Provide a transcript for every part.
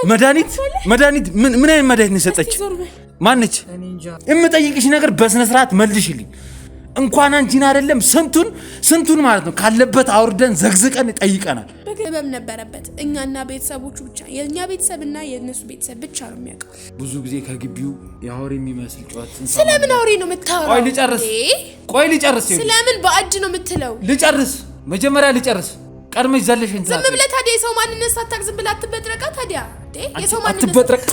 መድኃኒት ምን አይነት መድኃኒት ነው የሰጠች? ማነች? የምጠይቅሽ ነገር በስነ ስርዓት መልሽልኝ። እንኳን አንቺን አይደለም ስንቱን ማለት ነው ካለበት አውርደን ዘግዝቀን ጠይቀናል። በገበም ነበረበት እኛና ቤተሰቦቹ ብቻ የኛ ቤተሰብና የነሱ ቤተሰብ ብቻ ነው የሚያውቀው። ብዙ ጊዜ ከግቢው ያወር የሚመስል ጫት ስለምን አውሬ ነው የምታወራው? ቆይ ልጨርስ። ስለምን ባዕድ ነው የምትለው? መጀመሪያ ልጨርስ። ቀድመሽ ዘለሽ እንት ዝም ብለህ ታዲያ የሰው ማንነት ሳታውቅ ዝም ብለህ አትበጥረቃ። ታዲያ የሰው ማንነት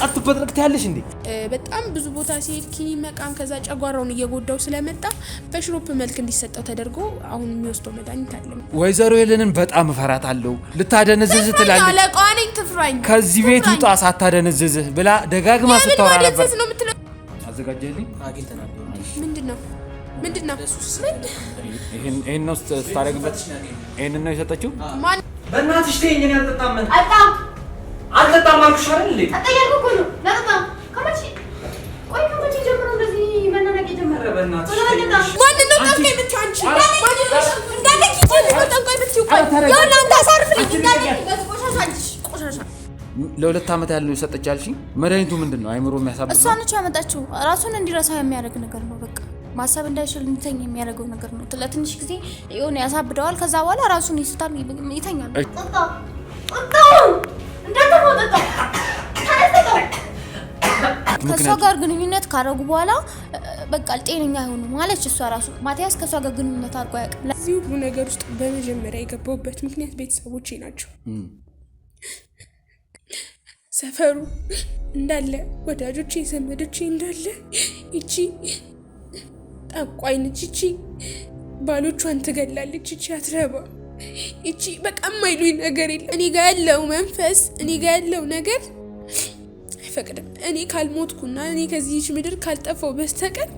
አትበጥረቅ ትያለሽ እንዴ? በጣም ብዙ ቦታ ሲሄድ ኪኒ መቃም ከዛ ጨጓራውን እየጎዳው ስለመጣ በሽሮፕ መልክ እንዲሰጠው ተደርጎ አሁን የሚወስደው መድኃኒት አለ። ወይዘሮ ሄለንን በጣም እፈራታለሁ። ልታደነዝዝ ትላለች። አለቃዋ ነኝ ትፍራኝ። ከዚህ ቤት ውጣ ሳታደነዝዝ ብላ ደጋግማ ስታወራ ነበር። አዘጋጀልኝ። ምንድነው? ይሄን ነው ስታረግበት። ይሄን ነው የሰጠችው። ማን በእናትሽ ተይኝ። እኔ አልጠጣም አልኩሽ አይደል እንዴ? አጠያየቁ እኮ ነው። ለጠጣ ከመቼ ጀምሮ እንደዚህ መናናቅ የጀመረ? በእናትሽ ማን ነው ጠንቋይ የምትይው አንቺ? ለሁለት ዓመት ያለው የሰጠች ያልሽኝ መድኃኒቱ ምንድነው? አይምሮ የሚያሳብደው እሷ ነች ያመጣችው። ራሱን እንዲረሳ የሚያደርግ ነገር ነው። በቃ ማሰብ እንዳይችል እንተኝ የሚያደርገው ነገር ነው። ለትንሽ ጊዜ የሆነ ያሳብደዋል። ከዛ በኋላ ራሱን ይስታል፣ ይተኛል። ከሷ ጋር ግንኙነት ካደረጉ በኋላ በቃ ጤነኛ አይሆኑ ማለች እሷ ራሱ። ማቲያስ ከሷ ጋር ግንኙነት አድርጎ ያውቃል። እዚህ ሁሉ ነገር ውስጥ በመጀመሪያ የገባሁበት ምክንያት ቤተሰቦቼ ናቸው። ሰፈሩ እንዳለ ወዳጆቼ፣ ዘመዶቼ እንዳለ እቺ ጠቋይ ነች፣ እቺ ባሎቿን ትገላለች፣ እቺ አትረባ፣ እቺ በቃ የማይሉኝ ነገር የለም። እኔ ጋር ያለው መንፈስ፣ እኔ ጋር ያለው ነገር አይፈቅድም። እኔ ካልሞትኩና እኔ ከዚህች ምድር ካልጠፋው በስተቀር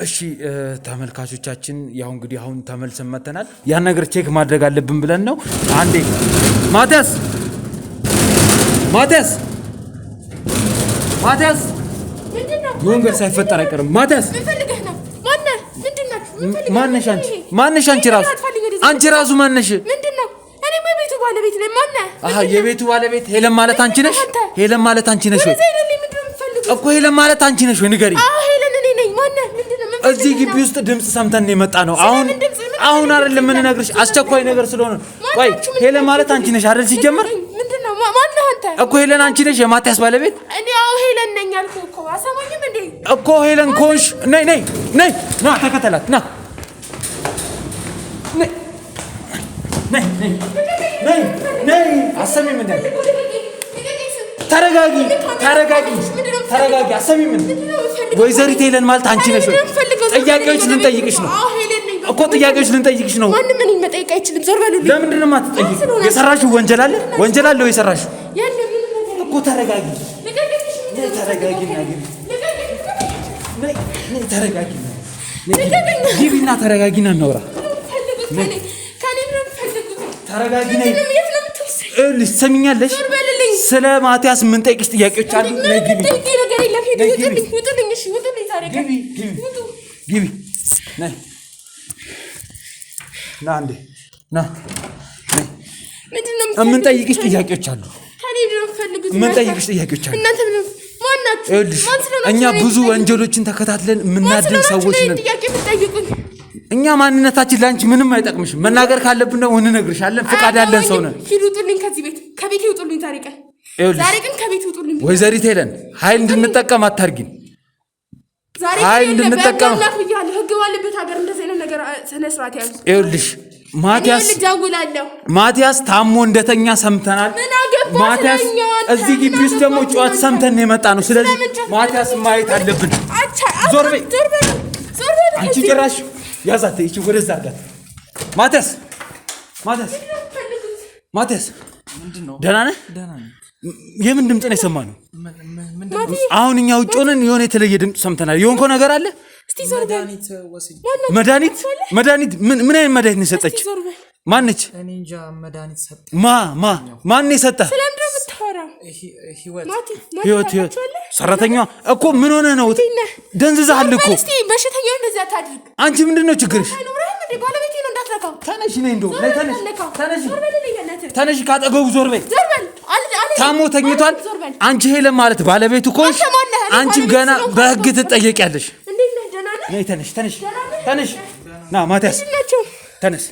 እሺ ተመልካቾቻችን ያው እንግዲህ አሁን ተመልሰን መተናል። ያን ነገር ቼክ ማድረግ አለብን ብለን ነው። አንዴ ማቲያስ ወንጀል ሳይፈጠር አይቀርም። ማቲያስ ማነሽ? አንቺ ራሱ ማነሽ? ምንድነው? እኔ የቤቱ ባለቤት ነኝ። የቤቱ ባለቤት ሄለን ማለት አንቺ ነሽ? ሄለን ማለት አንቺ ነሽ ወይ? እኮ ሄለን ማለት አንቺ ነሽ ወይ? ንገሪ። ሄለን እኔ ነኝ። ምንድነው? እዚህ ግቢ ውስጥ ድምጽ ሰምተን የመጣ ነው። አሁን አይደለም የምንነግርሽ፣ አስቸኳይ ነገር ስለሆነ። ቆይ ሄለን ማለት አንቺ ነሽ አይደል? ሲጀመር ምንድነው? ማነህ አንተ? እኮ ሄለን አንቺ ነሽ የማቲያስ ባለቤት? እኔ ሄለን ነኝ አልኩህ እኮ። አሰማኝም እንዴ? እኮ ሄለን ኮንሽ። ነይ ና ተከተላት። ና ነይ አሰሚም እንዴ? ተረጋጊ። አሰሚም እንዴ? ወይዘሪት ሄለን ማለት አንቺ ነሽ ወይ? ጥያቄዎች ልንጠይቅሽ ነው እኮ። ጥያቄዎች ነው። ማንም ምን መጠየቅ አይችልም። ዞር በሉልኝ። ለምንድን ነው የማትጠይቂው? የሰራሽው ወንጀል አለ ወይ የሰራሽው? እኮ ተረጋጊ። ግቢና ተረጋጊና እናውራ። ተረጋጊ። ነይ ሰሚኛለሽ? ስለ ማቲያስ ምን ጠይቅሽ ጥያቄዎች አሉ። ነይ ግቢ። ነይ ና አንዴ ና። ምን ጠይቅሽ ጥያቄዎች አሉ። እኛ ብዙ ወንጀሎችን ተከታትለን የምናድን ሰዎች ነን። እኛ ማንነታችን ላንቺ ምንም አይጠቅምሽም። መናገር ካለብን ነው እንነግርሻለን። ፍቃድ ያለን ሰው ነን። ሂዱልኝ፣ ከዚህ ቤት ከቤት ይውጡልኝ። ዛሬ ቀን ከቤት ይውጡልኝ። ወይዘሪት ሄለን ኃይል እንድንጠቀም አታርጊን። ኃይል እንድንጠቀም ህግ ባለበት ሀገር እንደዚህ አይነት ነገር ስነ ስርዓት ያዙ። ይኸውልሽ ማቲያስ ታሞ እንደተኛ ሰምተናል። ማቲያስ እዚህ ግቢ ውስጥ ደግሞ ጨዋታ ሰምተን የመጣ ነው። ስለዚህ ማቲያስ ማየት አለብን። ዞር በይ አንቺ። ጭራሽ ያዛት እቺ ወደዛ አዳት። ማቲያስ ምንድነው? ደህና ነህ? የምን ድምጽ ነው የሰማነው? አሁን እኛ ውጭ ሆነን የሆነ የተለየ ድምጽ ሰምተናል። የሆንከው ነገር አለ? መድኃኒት ምን አይነት መድኃኒት ነው የሰጠች? ማነች? እኔ እንጃ። መድኃኒት ሰጠ። ማን የሰጠ? ስለምንድነው የምታወራው? ህይወት ሰራተኛዋ እኮ ምን ሆነ ነው? ደንዝዛል እኮ። እስቲ በሽተኛው እንደዛ ታድርግ። አንቺ ምንድነው ችግርሽ? ባለቤቴ ነው እንዳትነካው። ተነሽ ነኝ እንደው ተነሽ ካጠገቡ ዞር በይ። ታሞ ተኝቷል። አንቺ ሄለን ማለት ባለቤቱ ኮሽ አንቺም ገና በህግ ትጠየቂያለሽ። ነይ ተነሽ ና ማቲያስ ተነስ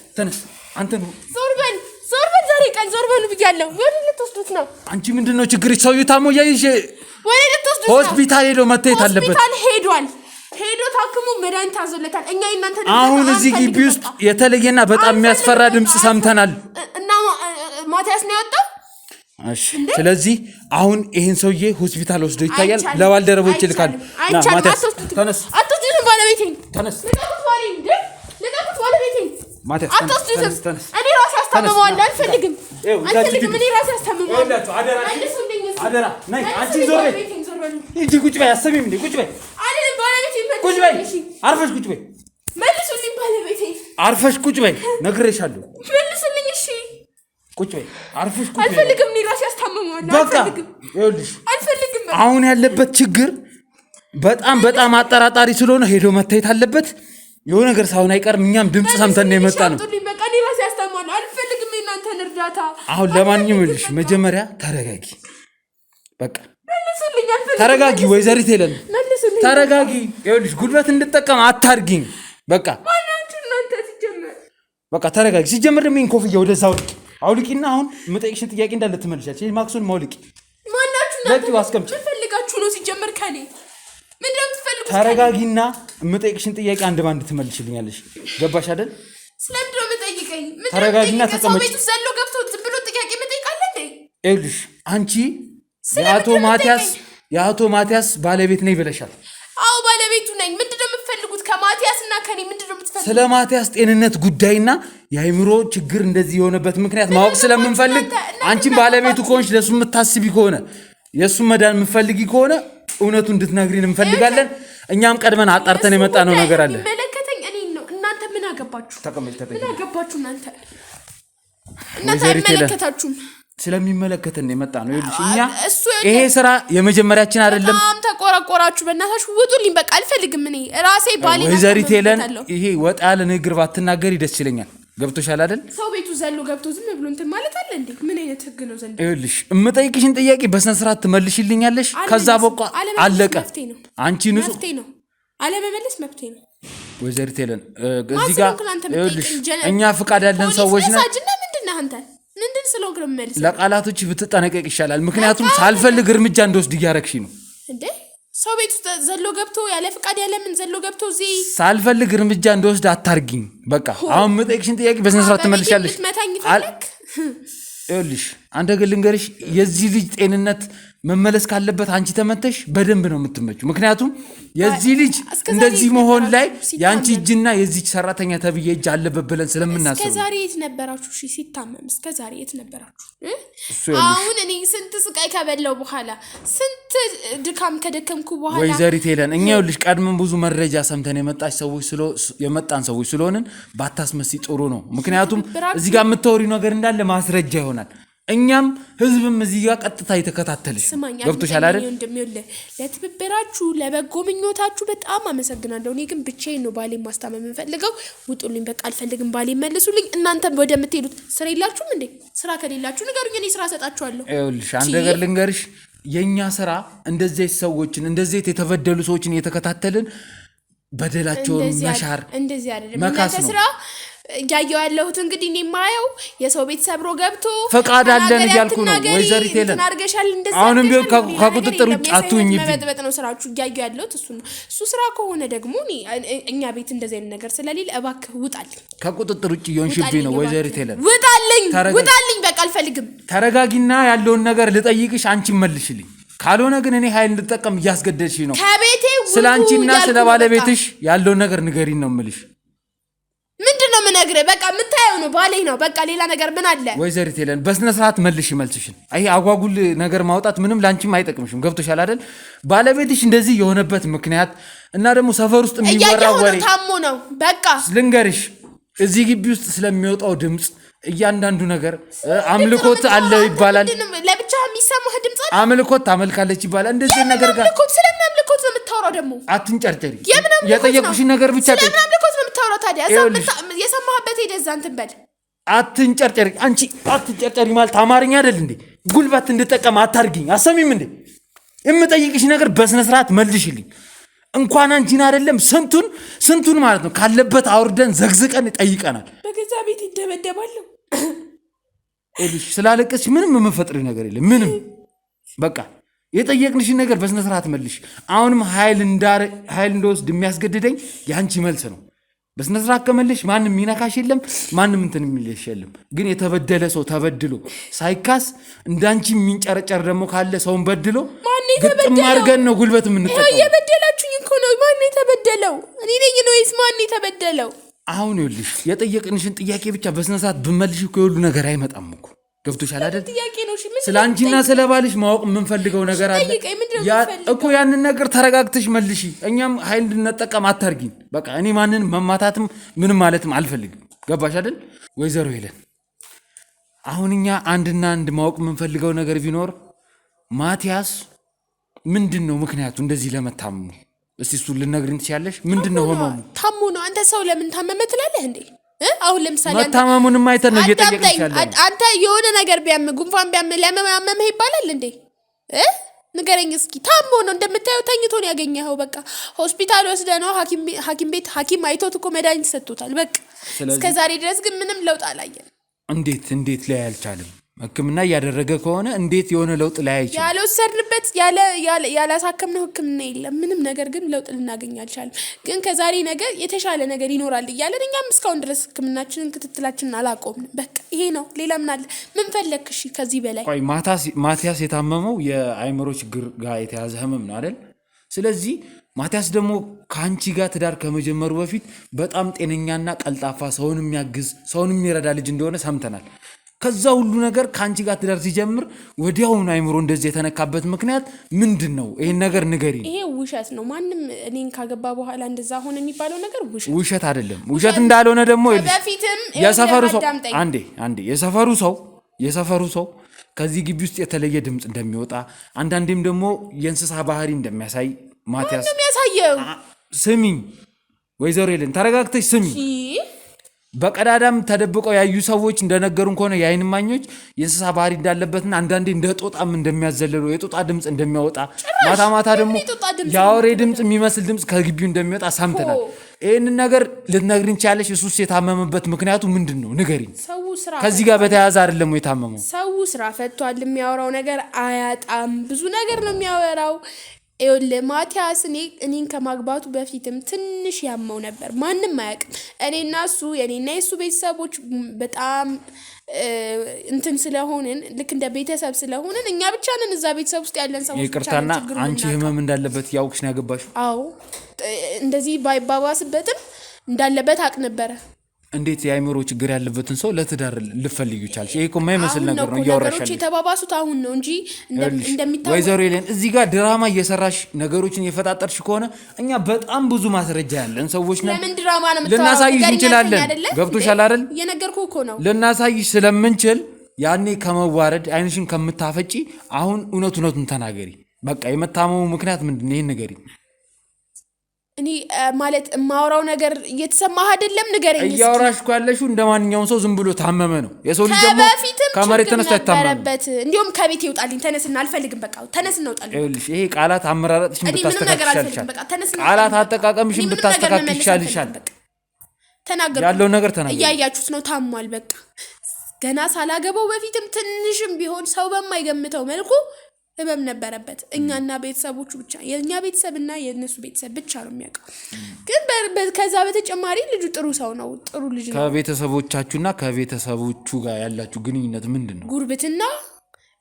አንተ ነው ዞር በል ዛሬ ቀን ዞር በሉ ብያለሁ። ወደ ልትወስዱት ነው። አንቺ ምንድነው ችግርሽ? ሰውዬው ታሞ ያይሽ ወደ ልትወስዱት ሆስፒታል ሄዶ መታየት አለበት። ሆስፒታል ሄዶ ታክሞ መድኃኒት አዞለታል። እኛ እናንተ አሁን እዚህ ግቢ ውስጥ የተለየና በጣም የሚያስፈራ ድምጽ ሰምተናል እና ማቲያስ ነው ያወጣው። እሺ ስለዚህ አሁን ይሄን ሰውዬ ሆስፒታል ወስዶ ይታያል። ለባልደረቦች ይልካሉ። ና ማቲያስ ተነስ። አትወስዱትም ባለቤቴን። ተነስ ማቲያስ ተነስ። እኔ ራሴ አስታምመዋለሁ። አልፈልግም። እኔ ራሴ አስታምመዋለሁ። አደራ ነይ አንቺ ዞር በይ እንጂ ቁጭ በይ። አሰሚም እንዴ ቁጭ በይ። አይደለም ባለቤቴን ቁጭ በይ። አርፈሽ ቁጭ በይ። መልሱልኝ ባለቤቴን። አርፈሽ ቁጭ በይ። ነግሬሻለሁ። መልሱልኝ። እሺ ቁጭ በይ። አርፈሽ ቁጭ በይ። አልፈልግም። እኔ ራሴ አስታምመዋለሁ። አልፈልግም። ይኸውልሽ አልፈልግም። አሁን ያለበት ችግር በጣም አጠራጣሪ ስለሆነ ሄዶ መታየት አለበት። የሆነ ነገር ሳይሆን አይቀርም። እኛም ድምጽ ሰምተን ነው የመጣ ነው። በቃ እኔ ራሴ አስታምመዋለሁ። አልፈልግም የእናንተን እርዳታ። አሁን ለማንኛውም ይኸውልሽ መጀመሪያ ተረጋጊ። በቃ መልሱልኝ። ተረጋጊ። ወይዘሪት ሄለን ተረጋጊ። ይኸውልሽ ጉልበት እንድጠቀም አታርጊኝ። በቃ ማናችሁ እናንተ ሲጀመር በቃ ተረጋጊ። ሲጀመር ደግሞ ኮፍያ ወደዛ አውልቂና አሁን የምጠይቅሽን ጥያቄ እንዳለ ትመልሻለሽ። ማክሱን ማውልቂ። ማናችሁ እናንተ አስቀምጪ። ፈልጋችሁ ነው ሲጀመር ከኔ ምንድነው የምትፈልጉት? ተረጋጊና የምጠይቅሽን ጥያቄ አንድ ባንድ ትመልሽልኛለሽ። ገባሽ አይደል? ስለምንድን ነው የምጠይቀኝ? ተረጋጊና ተቀመጪ። ቤት ዘሎ ገብቶ ዝም ብሎ ጥያቄ የምጠይቃለህ እንዴ? ይኸውልሽ አንቺ የአቶ ማቲያስ ባለቤት ነኝ ብለሻል። አዎ ባለቤቱ ነኝ። ምንድነው የምትፈልጉት ከማቲያስ እና ከኔ? ምንድነው የምትፈልጉት? ስለ ማቲያስ ጤንነት ጉዳይና የአእምሮ ችግር እንደዚህ የሆነበት ምክንያት ማወቅ ስለምንፈልግ አንቺም ባለቤቱ ከሆንሽ ለሱ የምታስቢ ከሆነ የሱን መዳን የምትፈልጊ ከሆነ እውነቱ እንድትነግሪን እንፈልጋለን። እኛም ቀድመን አጣርተን የመጣ ነው ነገር አለ። መለከተኝ እኔ ነው። እናንተ ምን አገባችሁ? ምን አገባችሁ እናንተ አይመለከታችሁም። ስለሚመለከተን የመጣ ነው። ይኸውልሽ እኛ ይሄ ስራ የመጀመሪያችን አይደለም። በጣም ተቆራቆራችሁ። በእናታችሁ ውጡልኝ። በቃ አልፈልግም። እኔ ራሴ ባሌ ወይዘሪት ሄለን ይሄ ወጣ ያለ ንግግር ባትናገሪ ደስ ይለኛል። ገብቶሻል አይደል? ሰው ቤቱ ዘሎ ገብቶ ዝም ብሎ እንትን ማለት አለ እንዴ? ምን አይነት ህግ ነው ዘንድ? ይኸውልሽ እምጠይቅሽን ጥያቄ በስነ ስርዓት ትመልሽልኛለሽ። ከዛ በቃ አለቀ። አንቺ ንጹህ ነው። አለመመለስ መብቴ ነው። ወይዘሪት ሄለን እዚህ ጋር ይኸውልሽ እኛ ፍቃድ ያለን ሰዎች ነን። ምንድነው አንተ ምንድን ስለሆንክ ነው የምመልሰው? ለቃላቶች ብትጠነቀቅ ይሻላል። ምክንያቱም ሳልፈልግ እርምጃ እንደወስድ እያረግሽ ነው እንዴ? ሰው ቤት ውስጥ ዘሎ ገብቶ ያለ ፍቃድ ያለ ምን ዘሎ ገብቶ እዚህ ሳልፈልግ እርምጃ እንደወስድ አታርጊኝ። በቃ አሁን የምጠይቅሽን ጥያቄ በስነ ስርዓት ትመልሻለሽ። ይኸውልሽ አንድ ነገር ልንገርሽ፣ የዚህ ልጅ ጤንነት መመለስ ካለበት አንቺ ተመተሽ በደንብ ነው የምትመጪው። ምክንያቱም የዚህ ልጅ እንደዚህ መሆን ላይ የአንቺ እጅና የዚህ ሰራተኛ ተብዬ እጅ አለበት ብለን ስለምናስብ እስከዛሬ የት ነበራችሁ? እሺ ሲታመም እስከዛሬ የት ነበራችሁ? አሁን እኔ ስንት ስቃይ ከበላው በኋላ ስንት ድካም ከደከምኩ በኋላ ወይዘሪት ሄለን እኛ ይኸውልሽ ቀድመን ብዙ መረጃ ሰምተን የመጣን ሰዎች ስለሆንን ባታስመሲ ጥሩ ነው። ምክንያቱም እዚህ ጋር የምታወሪው ነገር እንዳለ ማስረጃ ይሆናል። እኛም ህዝብም እዚህ ጋር ቀጥታ የተከታተለሽ ገብቶሻል አይደል? ለትብብራችሁ ለበጎ ምኞታችሁ በጣም አመሰግናለሁ። እኔ ግን ብቻዬን ነው ባሌን ማስታመም የምፈልገው። ውጡልኝ፣ በቃ አልፈልግም። ባሌን መልሱልኝ። እናንተም ወደምትሄዱት ስራ የላችሁም እንዴ? ስራ ከሌላችሁ ንገሩኝ፣ እኔ ስራ እሰጣችኋለሁ። ይኸውልሽ አንድ ነገር ልንገርሽ፣ የኛ ስራ እንደዚህ ሰዎችን እንደዚህ የተበደሉ ሰዎችን እየተከታተልን በደላቸውን መሻር እንደዚህ አይደለም እናንተ ስራ ያየው ያለሁት እንግዲህ እኔ የማየው የሰው ቤት ሰብሮ ገብቶ ፈቃድ አለን እያልኩ ነው። ወይዘሪት ሄለን አሁንም ቢሆን ከቁጥጥር ውጭ አትሁኝ። በጥበጥ ነው ስራችሁ። ያየው ያለሁት እሱ ነው። እሱ ስራ ከሆነ ደግሞ እኛ ቤት እንደዚህ አይነት ነገር ስለሌለ እባክህ ውጣልኝ። ከቁጥጥር ውጭ እየሆንሽብኝ ነው ወይዘሪት ሄለን። ውጣልኝ፣ በቃ አልፈልግም። ተረጋጊና ያለውን ነገር ልጠይቅሽ፣ አንቺ መልሽልኝ። ካልሆነ ግን እኔ ኃይል እንድጠቀም እያስገደድሽ ነው። ከቤቴ ስለ አንቺና ስለ ባለቤትሽ ያለውን ነገር ንገሪኝ ነው የምልሽ። ምንድነው የምነግርህ? በቃ የምታየው ነው፣ ባሌ ነው። በቃ ሌላ ነገር ምን አለ? ወይዘሪት ሄለን በስነ ስርዓት መልሽ መልስሽን። አይ አጓጉል ነገር ማውጣት ምንም ላንቺም አይጠቅምሽም። ገብቶሻል አይደል? ባለቤትሽ እንደዚህ የሆነበት ምክንያት እና ደግሞ ሰፈር ውስጥ የሚወራ ወሬ ታሞ ነው። በቃ ልንገርሽ፣ እዚህ ግቢ ውስጥ ስለሚወጣው ድምጽ እያንዳንዱ ነገር አምልኮት አለ ይባላል። ለብቻ የሚሰማህ ድምጽ አለ። አምልኮት ታመልካለች ይባላል። እንደዚህ ነገር ጋር ስለምን አምልኮት ነው የምታወራው? ደግሞ አትንጨርጨሪ። የጠየቁሽን ነገር ብቻ ስለምን አምልኮት ነው የምታወራው? ታዲያ የሰማህበት ሄደህ እዛ እንትን በል። አትንጨርጨሪ አንቺ አትንጨርጨሪ ማለት አማርኛ አይደል እንዴ? ጉልበት እንድጠቀም አታርጊኝ። አሰሚም እንዴ? የምጠይቅሽ ነገር በስነ ስርዓት መልሽልኝ። እንኳን አንቺን አይደለም ስንቱን ማለት ነው ካለበት አውርደን ዘግዝቀን ጠይቀናል። በገዛ ቤት ይደበደባለሁ። እልሽ ስላለቀስሽ ምንም የምፈጥር ነገር የለም። ምንም በቃ የጠየቅንሽን ነገር በስነ ስርዓት መልሽ። አሁንም ኃይል እንደወስድ የሚያስገድደኝ ያንቺ መልስ ነው። በስነ ስርዓት ከመልሽ ማንም ሚነካሽ የለም፣ ማንም እንትን የሚልሽ የለም። ግን የተበደለ ሰው ተበድሎ ሳይካስ እንዳንቺ የሚንጨረጨር ደግሞ ካለ ሰውን በድሎ ግጥም አድርገን ነው ጉልበት የምንጠቀመው። የበደላችሁኝ እኮ ነው። ማን የተበደለው? እኔ ነኝ ነው ወይስ ማን የተበደለው? አሁን ይኸውልሽ የጠየቅንሽን ጥያቄ ብቻ በስነ ስርዓት ብመልሽ እኮ የሁሉ ነገር አይመጣም እኮ። ገብቶሻል አይደል? ስለ አንቺና ስለ ባልሽ ማወቅ የምንፈልገው ነገር አለ እኮ። ያንን ነገር ተረጋግተሽ መልሺ። እኛም ኃይል እንድንጠቀም አታርጊኝ። በቃ እኔ ማንን መማታትም ምንም ማለትም አልፈልግም። ገባሽ አይደል? ወይዘሮ ሄለን አሁን እኛ አንድና አንድ ማወቅ የምንፈልገው ነገር ቢኖር ማቲያስ ምንድን ነው ምክንያቱ እንደዚህ ለመታመሙ? እስቲ እሱን ልነግሪኝ ትችያለሽ? ምንድን ነው ህመሙ? ታሞ ነው። አንተ ሰው ለምን ታመመ ትላለህ እንዴ? አሁን ለምሳሌ መታመሙንም አይተን ነው እየጠየቅንሽ ያለው። አንተ የሆነ ነገር ቢያም ጉንፋን ቢያም ለማመመህ ይባላል እንዴ? ንገረኝ እስኪ። ታሞ ነው እንደምታየው ተኝቶ ነው ያገኘኸው። በቃ ሆስፒታል ወስደህ ነው ሐኪም አይቶት እኮ መድኃኒት ሰጥቶታል። በቃ እስከዛሬ ድረስ ግን ምንም ለውጥ አላየንም። እንዴት ላይ አልቻለም? ህክምና እያደረገ ከሆነ እንዴት የሆነ ለውጥ ላይ አይችልም? ያልወሰድንበት ያላሳከምነው ህክምና የለም ምንም ነገር፣ ግን ለውጥ ልናገኝ አልቻለም። ግን ከዛሬ ነገ የተሻለ ነገር ይኖራል እያለን እኛም እስካሁን ድረስ ህክምናችንን ክትትላችንን አላቆምንም። በቃ ይሄ ነው። ሌላ ምን አለ? ምን ፈለግሽ ከዚህ በላይ? ቆይ ማቲያስ የታመመው የአእምሮ ችግር ጋር የተያዘ ህመም ነው አይደል? ስለዚህ ማቲያስ ደግሞ ከአንቺ ጋር ትዳር ከመጀመሩ በፊት በጣም ጤነኛና ቀልጣፋ ሰውን የሚያግዝ ሰውን የሚረዳ ልጅ እንደሆነ ሰምተናል። ከዛ ሁሉ ነገር ከአንቺ ጋር ትዳር ሲጀምር ወዲያውኑ አይምሮ እንደዚህ የተነካበት ምክንያት ምንድን ነው? ይሄን ነገር ንገሪኝ። ይሄ ውሸት ነው። ማንም እኔን ካገባ በኋላ እንደዛ ሆነ የሚባለው ነገር ውሸት አይደለም። ውሸት እንዳልሆነ ደግሞ በፊትም የሰፈሩ ሰው አንዴ የሰፈሩ ሰው ከዚህ ግቢ ውስጥ የተለየ ድምፅ እንደሚወጣ አንዳንዴም ደግሞ የእንስሳ ባህሪ እንደሚያሳይ ማቲያስ ነው የሚያሳየው። ስሚኝ ወይዘሮ ሄለን ተረጋግተሽ ስሚ። በቀዳዳም ተደብቀው ያዩ ሰዎች እንደነገሩን ከሆነ የአይን እማኞች የእንስሳ ባህሪ እንዳለበትና አንዳንዴ እንደ ጦጣም እንደሚያዘለሉ የጦጣ ድምፅ እንደሚያወጣ ማታ ደግሞ የአውሬ ድምፅ የሚመስል ድምፅ ከግቢው እንደሚወጣ ሰምተናል። ይህንን ነገር ልትነግሪኝ ቻለሽ? እሱስ የታመመበት ምክንያቱ ምንድን ነው ንገሪኝ። ከዚህ ጋር በተያያዘ አይደለም የታመመው። ሰው ስራ ፈቷል። የሚያወራው ነገር አያጣም። ብዙ ነገር ነው የሚያወራው። ማቲያስ እኔን ከማግባቱ በፊትም ትንሽ ያመው ነበር። ማንም አያውቅም። እኔና እሱ የኔና የሱ ቤተሰቦች በጣም እንትን ስለሆንን ልክ እንደ ቤተሰብ ስለሆንን እኛ ብቻ ነን እዛ ቤተሰብ ውስጥ ያለን ሰዎች። ይቅርታና አንቺ ህመም እንዳለበት ያውቅሽ ነው ያገባሽ? አዎ እንደዚህ ባይባባስበትም እንዳለበት አቅ ነበረ። እንዴት የአእምሮ ችግር ያለበትን ሰው ለትዳር ልፈልጊው ቻልሽ? ይሄ እኮ የማይመስል ነገር ነው እያወራሻለሽ። የተባባሱት አሁን ነው እንጂ እንደሚታወቅ ወይዘሮ ሄለን እዚህ ጋር ድራማ እየሰራሽ ነገሮችን የፈጣጠርሽ ከሆነ እኛ በጣም ብዙ ማስረጃ ያለን ሰዎች ነን። ለምን ድራማ ነው የምታወራው? ልናሳይሽ እንችላለን። ገብቶሻል አይደል? እየነገርኩህ እኮ ነው። ልናሳይሽ ስለምንችል ያኔ ከመዋረድ አይንሽን ከምታፈጪ አሁን እውነቱን ተናገሪ። በቃ የመታመሙ ምክንያት ምንድን ነው? ይሄን ንገሪ። እኔ ማለት የማወራው ነገር እየተሰማህ አይደለም? ንገረኝ። እያወራሽ እኮ ያለሽው እንደ ማንኛውም ሰው ዝም ብሎ ታመመ ነው። የሰው ልጅ ደግሞ ከመሬት ተነስቶ አይታመም። እንዲሁም ከቤት ይውጣልኝ። ተነስና አልፈልግም። በቃ ተነስና ውጣልኝ። ይኸውልሽ ይሄ ቃላት አመራረጥሽን ብታስተካክል ይሻልሻል። ቃላት አጠቃቀምሽን ብታስተካክል ይሻልሻል። ተናገር። ያለው ነገር ተናገር። እያያችሁት ነው። ታሟል። በቃ ገና ሳላገባው በፊትም ትንሽም ቢሆን ሰው በማይገምተው መልኩ ህመም ነበረበት። እኛና ቤተሰቦቹ ብቻ የኛ ቤተሰብና የነሱ ቤተሰብ ብቻ ነው የሚያውቀው። ግን ከዛ በተጨማሪ ልጁ ጥሩ ሰው ነው። ጥሩ ልጅ ነው። ከቤተሰቦቻችሁና ከቤተሰቦቹ ጋር ያላችሁ ግንኙነት ምንድን ነው? ጉርብትና፣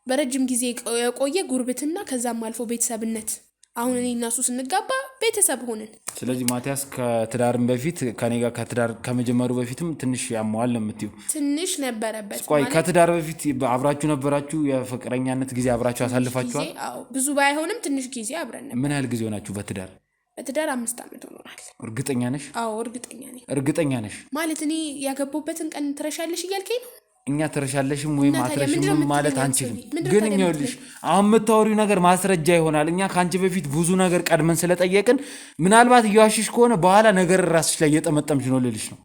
በረጅም ጊዜ የቆየ ጉርብትና፣ ከዛም አልፎ ቤተሰብነት። አሁን እኔ እና እሱ ስንጋባ ቤተሰብ ሆነን። ስለዚህ ማቲያስ ከትዳርም በፊት ከኔ ጋር ከትዳር ከመጀመሩ በፊትም ትንሽ ያመዋል የምትይው? ትንሽ ነበረበት። ቆይ ከትዳር በፊት አብራችሁ ነበራችሁ? የፍቅረኛነት ጊዜ አብራችሁ አሳልፋችኋል? አዎ ብዙ ባይሆንም ትንሽ ጊዜ አብረን ነበር። ምን ያህል ጊዜ ሆናችሁ በትዳር? በትዳር 5 ዓመት ሆኖናል። እርግጠኛ ነሽ? አዎ እርግጠኛ ነኝ። እርግጠኛ ነሽ ማለት እኔ ያገባሁበትን ቀን ትረሻለሽ እያልከኝ ነው? እኛ ትረሻለሽም ወይ ማትረሽም ማለት አንችልም። ግን ይኸውልሽ አሁን የምታወሪው ነገር ማስረጃ ይሆናል። እኛ ካንቺ በፊት ብዙ ነገር ቀድመን ስለጠየቅን ምናልባት እየዋሽሽ ከሆነ በኋላ ነገር ራስሽ ላይ እየጠመጠምሽ ነው ልልሽ ነው።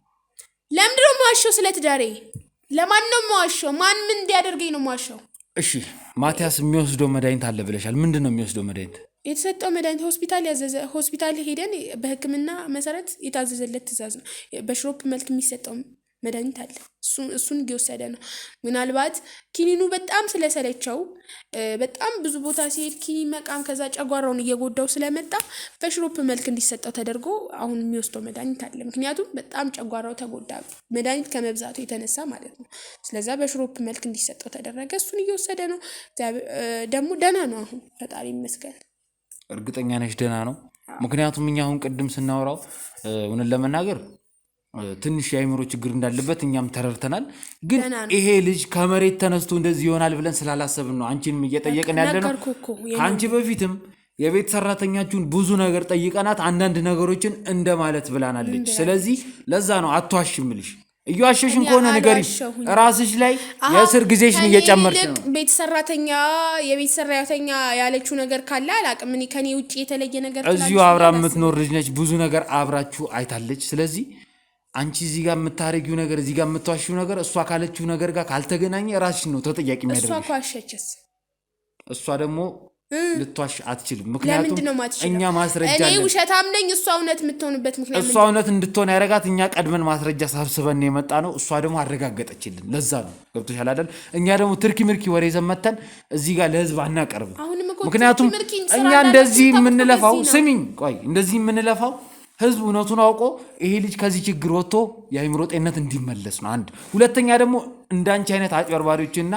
ለምንድነው የማዋሸው? ስለ ትዳሬ ለማን ነው የማዋሸው? ማን ምን እንዲያደርገኝ ነው የማዋሸው? እሺ ማቲያስ የሚወስደው መድኃኒት አለ ብለሻል። ምንድን ነው የሚወስደው መድኃኒት? የተሰጠው መድኃኒት ሆስፒታል ሄደን በሕክምና መሰረት የታዘዘለት ትእዛዝ ነው። በሽሮፕ መልክ የሚሰጠው መድኃኒት አለ። እሱን እየወሰደ ነው። ምናልባት ኪኒኑ በጣም ስለሰለቸው በጣም ብዙ ቦታ ሲሄድ ኪኒን መቃም ከዛ ጨጓራውን እየጎዳው ስለመጣ በሽሮፕ መልክ እንዲሰጠው ተደርጎ አሁን የሚወስደው መድኃኒት አለ። ምክንያቱም በጣም ጨጓራው ተጎዳ መድኃኒት ከመብዛቱ የተነሳ ማለት ነው። ስለዛ በሽሮፕ መልክ እንዲሰጠው ተደረገ። እሱን እየወሰደ ነው። ደግሞ ደህና ነው አሁን ፈጣሪ ይመስገን። እርግጠኛ ነሽ ደህና ነው? ምክንያቱም እኛ አሁን ቅድም ስናወራው እውነት ለመናገር ትንሽ የአይምሮ ችግር እንዳለበት እኛም ተረድተናል። ግን ይሄ ልጅ ከመሬት ተነስቶ እንደዚህ ይሆናል ብለን ስላላሰብን ነው አንቺንም እየጠየቅን ያለ ነው። ከአንቺ በፊትም የቤት ሰራተኛችሁን ብዙ ነገር ጠይቀናት አንዳንድ ነገሮችን እንደማለት ብላናለች። ስለዚህ ለዛ ነው አትዋሽምልሽ። እየዋሸሽን ከሆነ ንገሪ። ራስሽ ላይ የእስር ጊዜሽን እየጨመርሽ ነው። የቤት ሰራተኛ ያለችው ነገር ካለ አላቅም። እኔ ከኔ ውጭ የተለየ ነገር እዚሁ አብራ የምትኖር ልጅ ነች። ብዙ ነገር አብራችሁ አይታለች። ስለዚህ አንቺ እዚህ ጋር የምታረጊው ነገር እዚህ ጋር የምትዋሽው ነገር እሷ ካለችው ነገር ጋር ካልተገናኘ ራስሽ ነው ተጠያቂ የሚያደርግሽ። እሷ ኳሸችስ? እሷ ደግሞ ልትዋሽ አትችልም። ምክንያቱም እኛ ማስረጃ እኔ ውሸታም ነኝ፣ እሷ እውነት የምትሆንበት ምክንያት እሷ እውነት እንድትሆን ያደረጋት እኛ ቀድመን ማስረጃ ሰብስበን የመጣ ነው። እሷ ደግሞ አረጋገጠችልን። ለዛ ነው ገብቶሻል አይደል? እኛ ደግሞ ትርኪ ምርኪ ወሬ ዘመተን እዚህ ጋር ለህዝብ አናቀርብም። ምክንያቱም እኛ እንደዚህ የምንለፋው ስሚኝ፣ ቆይ እንደዚህ የምንለፋው ህዝብ እውነቱን አውቆ ይሄ ልጅ ከዚህ ችግር ወጥቶ የአይምሮ ጤንነት እንዲመለስ ነው። አንድ ሁለተኛ ደግሞ እንዳንቺ አይነት አጭበርባሪዎችና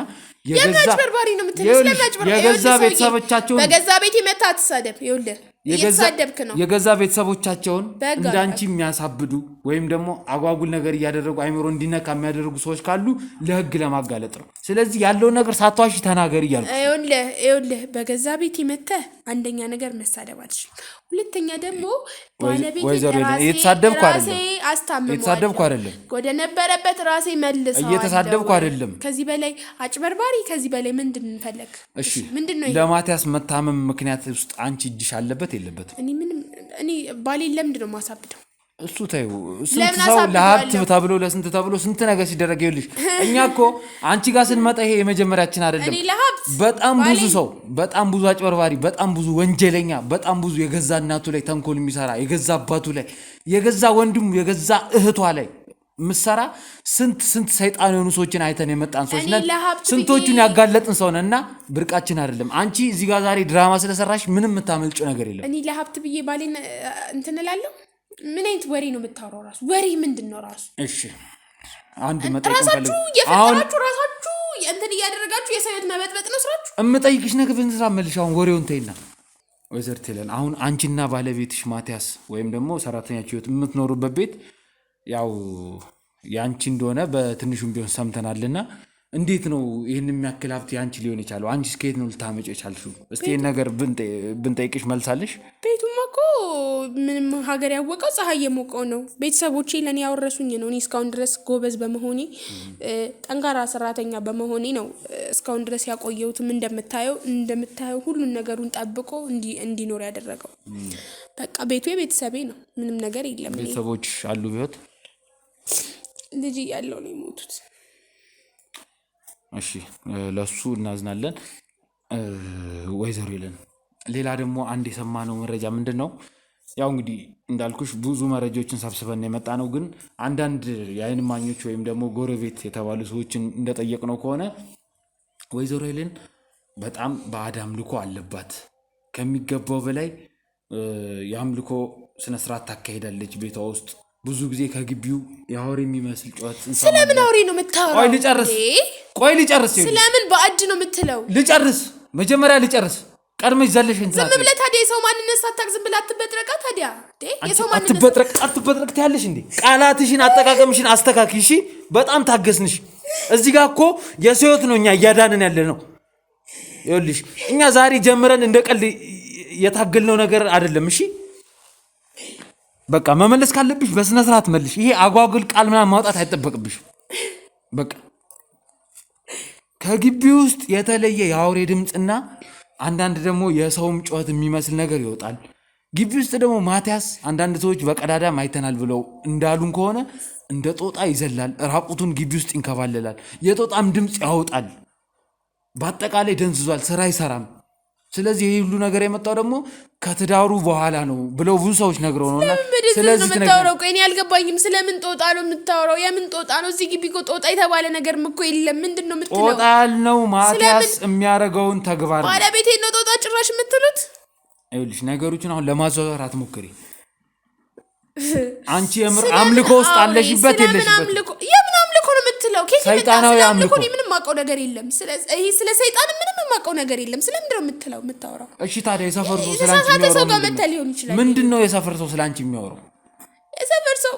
የገዛ ቤተሰቦቻቸውን በገዛ ቤት መታ አትሳደብ። ይኸውልህ እየተሳደብክ ነው። የገዛ ቤተሰቦቻቸውን እንዳንቺ የሚያሳብዱ ወይም ደግሞ አጓጉል ነገር እያደረጉ አይምሮ እንዲነካ የሚያደርጉ ሰዎች ካሉ ለህግ ለማጋለጥ ነው። ስለዚህ ያለውን ነገር ሳትዋሺ ተናገር እያልኩ ይኸውልህ በገዛ ቤት መተ አንደኛ ነገር መሳደብ አልችልም። ሁለተኛ ደግሞ ባለቤት እየተሳደብኩ አይደለም፣ ወደ ነበረበት ራሴ መልሰው እየተሳደብኩ አይደለም። ከዚህ በላይ አጭበርባሪ፣ ከዚህ በላይ ምንድን እንፈልግ? እሺ ምንድነው ለማቲያስ መታመም ምክንያት ውስጥ አንቺ እጅሽ አለበት የለበትም? እኔ ባሌን ለምንድን ነው የማሳብደው? እሱ ታዩ ስንት ሰው ለሀብት ተብሎ ለስንት ተብሎ ስንት ነገር ሲደረግ ይልሽ። እኛ እኮ አንቺ ጋር ስንመጣ ይሄ የመጀመሪያችን አይደለም። በጣም ብዙ ሰው፣ በጣም ብዙ አጭበርባሪ፣ በጣም ብዙ ወንጀለኛ፣ በጣም ብዙ የገዛ እናቱ ላይ ተንኮል የሚሰራ የገዛ አባቱ ላይ የገዛ ወንድሙ የገዛ እህቷ ላይ ምሰራ ስንት ሰይጣን የሆኑ ሰዎችን አይተን የመጣን ሰዎች ነን። ስንቶቹን ያጋለጥን ሰው ነን እና ብርቃችን አይደለም። አንቺ እዚህ ጋር ዛሬ ድራማ ስለሰራሽ ምንም የምታመልጭው ነገር የለም። እኔ ለሀብት ብዬ ባሌን እንትን እላለሁ? ምን አይነት ወሬ ነው የምታወራው? ራሱ ወሬ ምንድን ነው ራሱ? እሺ አንድ መጠየቅ ራሳችሁ እየፈጠራችሁ ራሳችሁ እንትን እያደረጋችሁ የሰው ሕይወት መበጥበጥ ነው ስራችሁ። እምጠይቅሽ ነገር ብንስራ መልሽ። አሁን ወሬውን ተይና ወይዘር ቴለን አሁን አንቺና ባለቤትሽ ማቲያስ ወይም ደግሞ ሰራተኛችሁ ሕይወት የምትኖሩበት ቤት ያው ያንቺ እንደሆነ በትንሹም ቢሆን ሰምተናልና እንዴት ነው ይሄን የሚያክል ሀብት ያንቺ ሊሆን ይችላል? አንቺስ ከየት ነው ልታመጪው የቻልሽው? እስቲ ይሄን ነገር ብንጠይቅሽ መልሳለሽ? ቤቱማ እኮ ምንም ሀገር ያወቀው ፀሐይ የሞቀው ነው። ቤተሰቦቼ ለኔ ያወረሱኝ ነው። እኔ እስካሁን ድረስ ጎበዝ በመሆኔ ጠንካራ ሰራተኛ በመሆኔ ነው እስካሁን ድረስ ያቆየሁትም። እንደምታየው ሁሉን ነገሩን ጠብቆ እንዲኖር ያደረገው በቃ ቤቱ የቤተሰቤ ነው። ምንም ነገር የለም። ቤተሰቦች አሉ ቢሆት ልጅ ያለው ነው የሞቱት። እሺ ለሱ እናዝናለን። ወይዘሮ ይለን ሌላ ደግሞ አንድ የሰማነው መረጃ ምንድነው? ያው እንግዲህ እንዳልኩሽ ብዙ መረጃዎችን ሰብስበን የመጣ ነው። ግን አንዳንድ የአይን ማኞች ወይም ደግሞ ጎረቤት የተባሉ ሰዎችን እንደጠየቅነው ከሆነ ወይዘሮ ይለን በጣም ባዕድ አምልኮ አለባት። ከሚገባው በላይ የአምልኮ ስነስርዓት ታካሂዳለች ቤቷ ውስጥ። ብዙ ጊዜ ከግቢው የአውሬ የሚመስል ጩኸት እንሰማለን። ስለምን አውሬ ነው የምታወራው? ቆይ ልጨርስ። ስለምን ባዕድ ነው የምትለው? ልጨርስ፣ መጀመሪያ ልጨርስ። ቀድመሽ ዘለሽ እንትን ዝም ብለህ ታዲያ የሰው ማንነት ሳታውቅ ዝም ብለህ አትበጥረቃ። ታዲያ የሰው ማንነት አትበጥረቅ ትያለሽ እንዴ? ቃላትሽን አጠቃቀምሽን አስተካክይ እሺ። በጣም ታገስንሽ። እዚህ ጋር እኮ የሰው ሕይወት ነው እኛ እያዳንን ያለ ነው። ይኸውልሽ እኛ ዛሬ ጀምረን እንደ ቀልድ የታገልነው ነገር አይደለም። እሺ በቃ መመለስ ካለብሽ በስነ ስርዓት መልሽ። ይሄ አጓጉል ቃል ምናምን ማውጣት አይጠበቅብሽ። በቃ ከግቢ ውስጥ የተለየ የአውሬ ድምፅና አንዳንድ ደግሞ የሰውም ጩኸት የሚመስል ነገር ይወጣል። ግቢ ውስጥ ደግሞ ማቲያስ አንዳንድ ሰዎች በቀዳዳም አይተናል ብለው እንዳሉን ከሆነ እንደ ጦጣ ይዘላል፣ ራቁቱን ግቢ ውስጥ ይንከባለላል፣ የጦጣም ድምፅ ያወጣል። በአጠቃላይ ደንዝዟል፣ ስራ አይሰራም። ስለዚህ ይህ ሁሉ ነገር የመጣው ደግሞ ከትዳሩ በኋላ ነው ብለው ብዙ ሰዎች ነግረው ነውና ስለዚህ የምታወራው ቆይ እኔ አልገባኝም። ስለምን ጦጣ ነው የምታወራው? የምን ጦጣ ነው? እዚህ ግቢ እኮ ጦጣ የተባለ ነገር እኮ የለም። ምንድነው የምትለው? ጦጣ ያልነው ማቲያስ የሚያደርገውን ተግባር ነው። ባለቤቴ ነው ጦጣ ጭራሽ የምትሉት? ይኸውልሽ ነገሮችን አሁን ለማዘዋወር አትሞክሪ። አንቺ የምር አምልኮ ውስጥ አለሽበት የለሽበት? የምን አምልኮ ነው የምትለው? ሰይጣናዊ አምልኮ። ምንም ማውቀው ነገር የለም። ስለ ሰይጣን ምንም ማውቀው ነገር የለም። ስለምንድን ነው የምታወራው? እሺ ታዲያ የሰፈር ሰው ስላንቺ የሚያወራው ምንድነው? የሰፈር ሰው ስላንቺ የሚያወራው? የሰፈር ሰው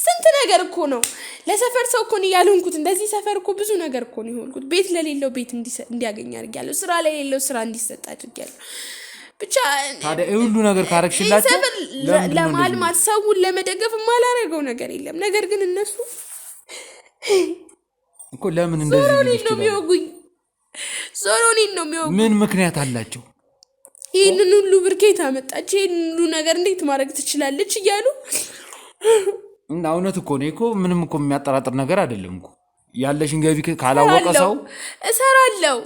ስንት ነገር እኮ ነው። ለሰፈር ሰው እኮ ነው ያልሆንኩት። እንደዚህ ሰፈር እኮ ብዙ ነገር እኮ ነው የሆንኩት። ቤት ለሌለው ቤት እንዲያገኝ አድርጊያለሁ። ስራ ለሌለው ስራ እንዲሰጥ አድርጊያለሁ። ብቻ ታዲያ ሁሉ ነገር ካረክሽላችሁ ለማልማት ሰውን ለመደገፍ የማላረገው ነገር የለም። ነገር ግን እነሱ እኮ ለምን እንደዚህ ነው የሚወጉኝ? ዞሮኔን ነው የሚወጉኝ። ምን ምክንያት አላቸው? ይህንን ሁሉ ብርኬት አመጣች፣ ይህንን ሁሉ ነገር እንዴት ማድረግ ትችላለች እያሉ እና እውነት እኮ ነው እኮ ምንም እኮ የሚያጠራጥር ነገር አይደለም እኮ። ያለሽን ገቢ ካላወቀ ሰው እሰራለሁ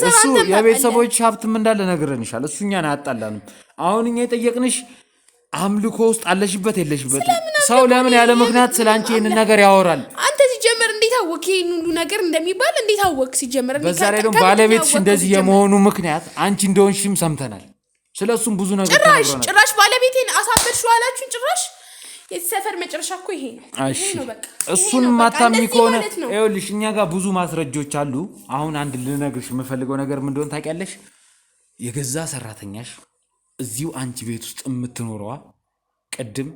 እሱ የቤተሰቦች ሀብትም እንዳለ ነግረንሻል። እሱ እኛን አያጣላንም። አሁን እኛ የጠየቅንሽ አምልኮ ውስጥ አለሽበት የለሽበት? ሰው ለምን ያለ ምክንያት ስላንቺ ይህንን ነገር ያወራል? አንተ ሲጀመር እንዴት አወቅ? ይህን ሁሉ ነገር እንደሚባል እንዴት አወቅ? ሲጀመር በዛ ላይ ደግሞ ባለቤትሽ እንደዚህ የመሆኑ ምክንያት አንቺ እንደሆንሽም ሰምተናል። ስለሱም ብዙ ነገር ጭራሽ ባለቤቴን አሳበድሽው አላችሁን? ጭራሽ የዚህ ሰፈር መጨረሻ እኮ ይሄ ነው። በቃ እሱን ማታምኒ ከሆነ ይኸውልሽ እኛ ጋር ብዙ ማስረጃዎች አሉ። አሁን አንድ ልነግርሽ የምፈልገው ነገር ምን እንደሆነ ታውቂያለሽ? የገዛ ሰራተኛሽ እዚሁ አንቺ ቤት ውስጥ የምትኖረዋ ቅድም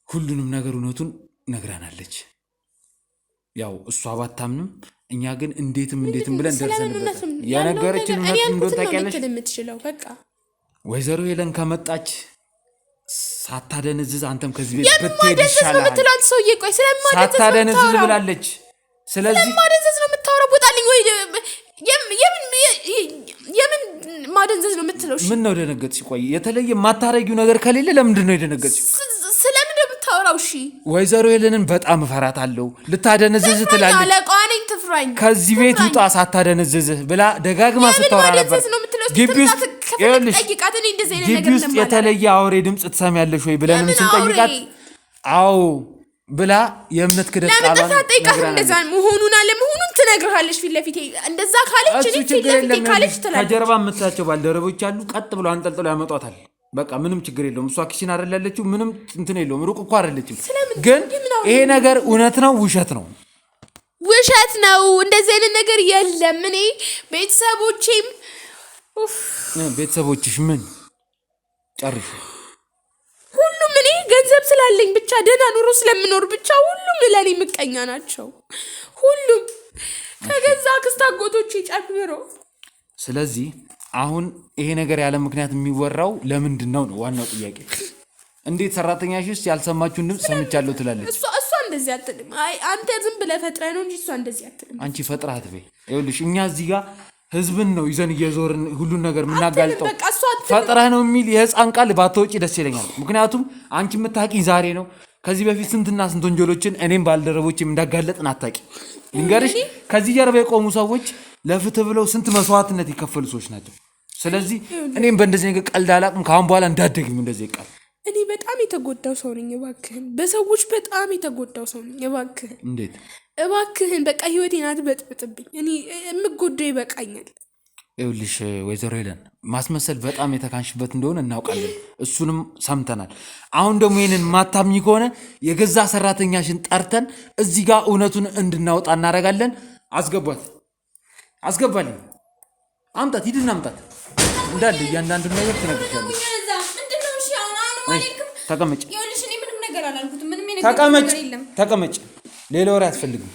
ሁሉንም ነገር እውነቱን ነግራናለች። ያው እሷ ባታምንም እኛ ግን እንዴትም ብለን ደርሰንበታል። የነገረችን እውነት እንደሆነ ታውቂያለሽ? በቃ ወይዘሮ ሄለን ከመጣች ሳታደነዝዝ አንተም ከዚህ ቤት ብትሄድ ይሻላል። ሳታደነዝዝ ብላለች። ስለዚህ ማደንዘዝ ነው የምታወራው? ቦታልኝ ወይ የምን ማደንዘዝ ነው የምትለው? ምን ነው ደነገጥሽ? ቆይ የተለየ የማታረጊው ነገር ከሌለ ለምንድን ነው የደነገጥሽው? ስለምን ነው የምታወራው? እሺ ወይዘሮ ሄለንን በጣም እፈራታለሁ። ልታደነዝዝ ትላለች። አለቃዋኔን ትፍራኝ። ከዚህ ቤት ውጣ ሳታደነዝዝ ብላ ደጋግማ ስታወራ ነበር። ግቢ ውስጥ የተለየ አውሬ ድምፅ ትሰሚያለሽ ወይ ብለንም ስንጠይቃት አዎ ብላ የእምነት ክደት ቃሏን እንደዛ መሆኑን አለመሆኑን ትነግርሃለች ፊት ለፊት። እንደዛ ካለች እኔ ፊት ለፊት ካለች ትላለች። ከጀርባ የምታቸው ባልደረቦች አሉ። ቀጥ ብሎ አንጠልጥሎ ያመጧታል። በቃ ምንም ችግር የለውም። እሷ ኪችን አይደል ያለችው? ምንም እንትን የለውም። ሩቅ እኮ አይደለችም። ግን ይሄ ነገር እውነት ነው ውሸት ነው? ውሸት ነው። እንደዚህ አይነት ነገር የለም። እኔ ቤተሰቦችሽ ምን ጨርሹ? ሁሉም እኔ ገንዘብ ስላለኝ ብቻ ደህና ኑሮ ስለምኖር ብቻ ሁሉም ለኔ ምቀኛ ናቸው። ሁሉም ከገዛ አክስት አጎቶቼ ጨምሮ። ስለዚህ አሁን ይሄ ነገር ያለ ምክንያት የሚወራው ለምንድን ነው ዋናው ጥያቄ። እንዴት ሰራተኛሽስ ያልሰማችሁን ድምፅ ሰምቻለሁ ትላለች? እሷ እንደዚህ አትልም። አይ አንተ ዝም ብለህ ፈጥረህ ነው እንጂ እሷ እንደዚህ አትልም። አንቺ ፈጥረህ አትበይ። ይኸውልሽ እኛ እዚህ ጋር ህዝብን ነው ይዘን እየዞርን ሁሉን ነገር የምናጋልጠው። ፈጥረህ ነው የሚል የህፃን ቃል ባትወጪ ደስ ይለኛል። ምክንያቱም አንቺ የምታውቂኝ ዛሬ ነው። ከዚህ በፊት ስንትና ስንት ወንጀሎችን እኔም ባልደረቦችም እንዳጋለጥን አታውቂ። ልንገርሽ፣ ከዚህ ጀርባ የቆሙ ሰዎች ለፍትህ ብለው ስንት መስዋዕትነት የከፈሉ ሰዎች ናቸው። ስለዚህ እኔም በእንደዚህ ነገር ቀልድ አላውቅም። ከአሁን በኋላ እንዳትደግሚ እንደዚህ ቃል። እኔ በጣም የተጎዳው ሰው ነኝ። እባክህን፣ በሰዎች በጣም የተጎዳው ሰው ነኝ። እባክህን። እንዴት? እባክህን በቃ ህይወቴን አትበጥብጥብኝ። እኔ የምጎዳው ይበቃኛል። ይኸውልሽ ወይዘሮ ሄለን ማስመሰል በጣም የተካንሽበት እንደሆነ እናውቃለን። እሱንም ሰምተናል። አሁን ደግሞ ይህንን ማታምኝ ከሆነ የገዛ ሰራተኛሽን ጠርተን እዚህ ጋር እውነቱን እንድናወጣ እናደርጋለን። አስገባልኝ። አምጣት፣ ሂድና አምጣት። እንዳለ እያንዳንዱን ነገር ትነግርሻለሽ። ተቀመጭ፣ ተቀመጭ። ሌላ ወሬ አትፈልግም።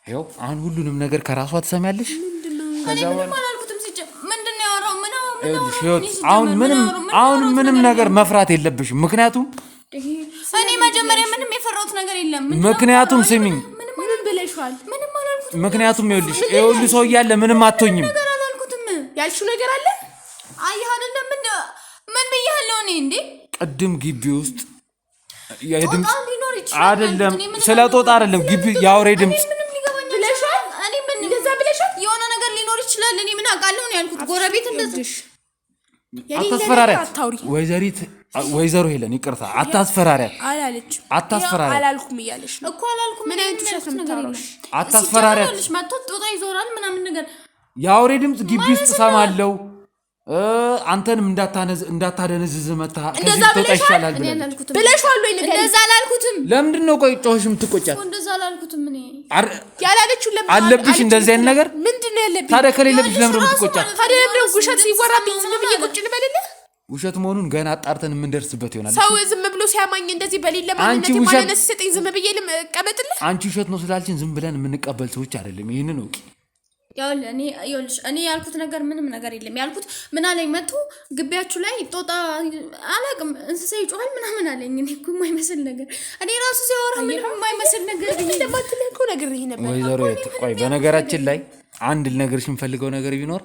ይኸው አሁን ሁሉንም ነገር ከራሷ ትሰሚያለሽ። አሁን ምንም ነገር መፍራት የለብሽም። ምክንያቱም እኔ መጀመሪያ ምንም የፈራሁት ነገር የለም ምክንያቱም ስሚኝ ምንም ብለሽዋል ምንም አላልኩትም ምክንያቱም ይኸውልሽ ሰው እያለ ምንም አትሆኝም ነገር አላልኩትም ያልሽው ነገር አለ አየህ አይደለም ምን ብያለሁ እኔ እንዴ ቅድም ግቢ ውስጥ የድምጽ ሊኖር ይችላል አይደለም ስለ ጦጣ አይደለም ግቢ ያውሬ ድምጽ ምንም ሊገባኝ ብለሻል እኔ ምን እንደዛ ብለሻል የሆነ ነገር ሊኖር ይችላል እኔ ምን አውቃለሁ ነው ያልኩት ጎረቤት እንደዚህ አታስፈራሪያት ወይዘሮ ሄለን ይቅርታ አታስፈራሪያት አላለችም አታስፈራሪያት አላልኩም እያለሽ ነው እኮ አላልኩም ምን አይነት ውሸት ነው የምታወራው አታስፈራሪያት መጥቶ ጦጣ ይዞራል ምናምን ነገር ያውሬ ድምጽ ግቢ ውስጥ ሰማለው አንተንም እንዳታደነዝዝ መታ ከዚህ ተጣ ይሻላል ብለሽዋል ወይ ነገር እንደዛ አላልኩትም ለምንድን ነው ቆይ ጮህሽም ትቆጫት እንደዛ አላልኩትም እኔ ያላለችው ለምን አለብሽ እንደዚህ አይነት ነገር ምንድነው ያለብኝ ታዲያ ከሌለብሽ ለምን ነው ትቆጫት ታዲያ ለምን ውሸት ሲወራብኝ ዝም ብዬ ቁጭ ልበልልህ ውሸት መሆኑን ገና አጣርተን የምንደርስበት ይሆናል ሰው ዝም ብሎ ሲያማኝ እንደዚህ በሌለ ማንነት ማንነት ሲሰጠኝ ዝም ብዬ ልቀበጥልህ አንቺ ውሸት ነው ስላልችን ዝም ብለን የምንቀበል ሰዎች አይደለም ይሄንን ነው እኔ ያልኩት ነገር ምንም ነገር የለም ያልኩት ምን አለኝ መጥቶ ግቢያችሁ ላይ ጦጣ አላቅም እንስሳ ይጮሃል ምናምን አለኝ እኔ እኮ የማይመስል ነገር እኔ ራሱ ሲያወራ ምንም የማይመስል ነገር እንደማትለኮ ነገር ይሄ ነበር ወይዘሮ ቆይ በነገራችን ላይ አንድ ልነግርሽ የምፈልገው ነገር ቢኖር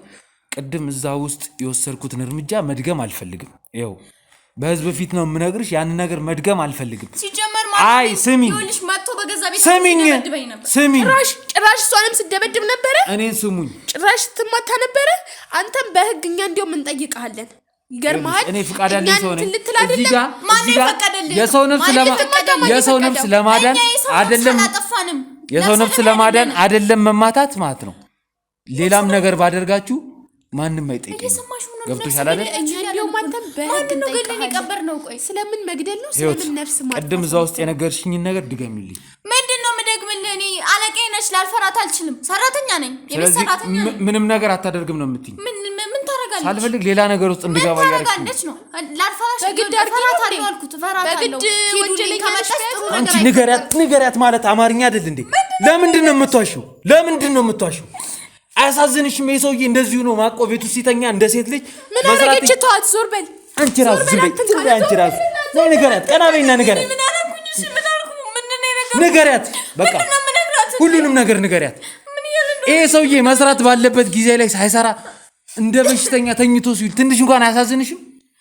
ቅድም እዛ ውስጥ የወሰድኩትን እርምጃ መድገም አልፈልግም ይኸው በህዝብ ፊት ነው የምነግርሽ ያን ነገር መድገም አልፈልግም ሲጀመር አይ ስሚኝ ይኸውልሽ መጥቶ በገዛ ቤት ስሚኝ ጭራሽ እሷንም ስደበድብ ነበረ እኔን ስሙኝ ጭራሽ ትማታ ነበረ አንተም በህግኛ እንዲያውም እንጠይቅሃለን ይገርማል እኔ ፍቃድ ያለኝ ሰው ነኝ እዚህ ጋር ማን ይፈቀደልኝ የሰው ነፍስ ለማዳን አይደለም የሰው ነፍስ ለማዳን አይደለም መማታት ማለት ነው ሌላም ነገር ባደርጋችሁ ማንንም አይጠይቅም ገብቶሻል አይደል እንዲያውም አንተም በህግ እንጠይቅሃለን ስለምን መግደል ነው ስለምን ነፍስ ማለት ቅድም እዛ ውስጥ የነገርሽኝን ነገር ድገሚልኝ ምንድነው መደግምልህ እኔ አለቃዬ ነሽ ላልፈራት አልችልም ሰራተኛ ነኝ የቤት ሰራተኛ ነኝ ምንም ነገር አታደርግም ነው የምትይኝ ምን ታረጋለች ሳልፈልግ ሌላ ነገር ውስጥ እንድገባ ያደርግሽ ነው ላልፈራሽ በግድ አርጊያለሁ አልኩት ፈራታለሁ ወንጀለኛ ነሽ አንቺ ንገሪያት ማለት አማርኛ አይደል እንዴ ለምንድን ነው የምትዋሺው አያሳዝንሽም የሰውዬ እንደዚሁ ነው ማቆ ቤቱ ሲተኛ እንደ ሴት ልጅ ምን አረጋች ተዋት ዞር በል አንቺ ራስ ዝም በይ አንቺ ራስ ነው ንገሪያት ቀና በይና ንገሪያት ምን አረኩኝሽ ምን አልኩ ምንድነው ነገር ንገሪያት በቃ ሁሉንም ነገር ንገሪያት ይሄ ሰውዬ መስራት ባለበት ጊዜ ላይ ሳይሰራ እንደ በሽተኛ ተኝቶ ሲል ትንሽ እንኳን አያሳዝንሽም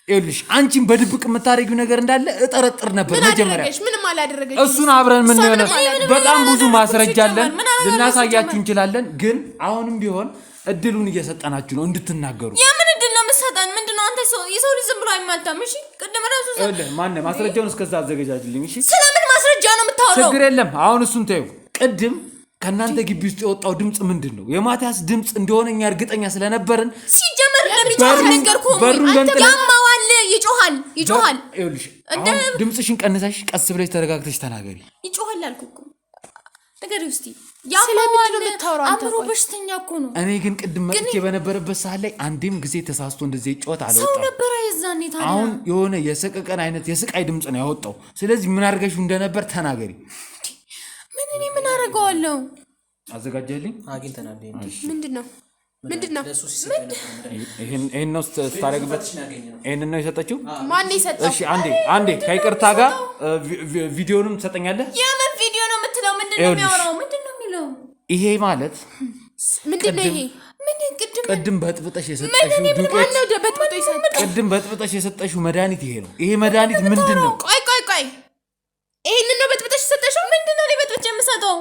ይኸውልሽ አንቺን በድብቅ የምታረጊው ነገር እንዳለ እጠረጥር ነበር መጀመሪያ ምንም አላደረገች እሱን አብረን ምን ነው በጣም ብዙ ማስረጃ አለን ልናሳያችሁ እንችላለን ግን አሁንም ቢሆን እድሉን እየሰጠናችሁ ነው እንድትናገሩ የምን እድል ነው የምትሰጠን ምንድነው አንተ የሰው ልጅ ዝም ብሎ አይማታም እሺ ቅድም ራሱ ማን ማስረጃውን እስከዛ አዘጋጃጅልኝ እሺ ስለምን ማስረጃ ነው የምታወራው ችግር የለም አሁን እሱን ተይው ቅድም ከናንተ ግቢ ውስጥ የወጣው ድምጽ ምንድነው የማቲያስ ድምጽ እንደሆነኛ እርግጠኛ ስለነበርን ሲጀመር ለሚጮህ ነገርኩህ ያማዋል ይጮሃል ይኸውልሽ ድምጽሽን ቀንሰሽ ቀስ ብለሽ ተረጋግተሽ ተናገሪ ይጮሃል አልኩህ ነገር ውስጥ ያማዋል አምሮ በሽተኛ እኮ ነው እኔ ግን ቅድም መጥቼ በነበረበት ሰዓት ላይ አንዴም ጊዜ ተሳስቶ እንደዚህ ጮት አልወጣም ሰው ነበር የዛኔ ታዲያ አሁን የሆነ የሰቀቀን አይነት የስቃይ ድምጽ ነው ያወጣው ስለዚህ ምን አድርገሽው እንደነበር ተናገሪ እኔ ምን አደርገዋለሁ አዘጋጀልኝ አግኝተናል ምንድነው ይሄን ነው ስታረግበት ይሄን ነው የሰጠችው ማን ይሰጣው እሺ አንዴ ከይቅርታ ጋር ቪዲዮንም ትሰጠኛለህ የምን ቪዲዮ ነው የምትለው ምንድነው የሚያወራው ምንድነው የሚለው ይሄ ማለት ምንድነው ይሄ ቅድም በጥብጠሽ የሰጠሽው ዱቄት ቅድም በጥብጠሽ የሰጠሽው መድኃኒት ይሄ ነው ይሄ መድኃኒት ምንድነው ቆይ ይሄንን ነው በጥብጠሽ የሰጠሽው ምንድነው ለበጥብጠሽ የምሰጠው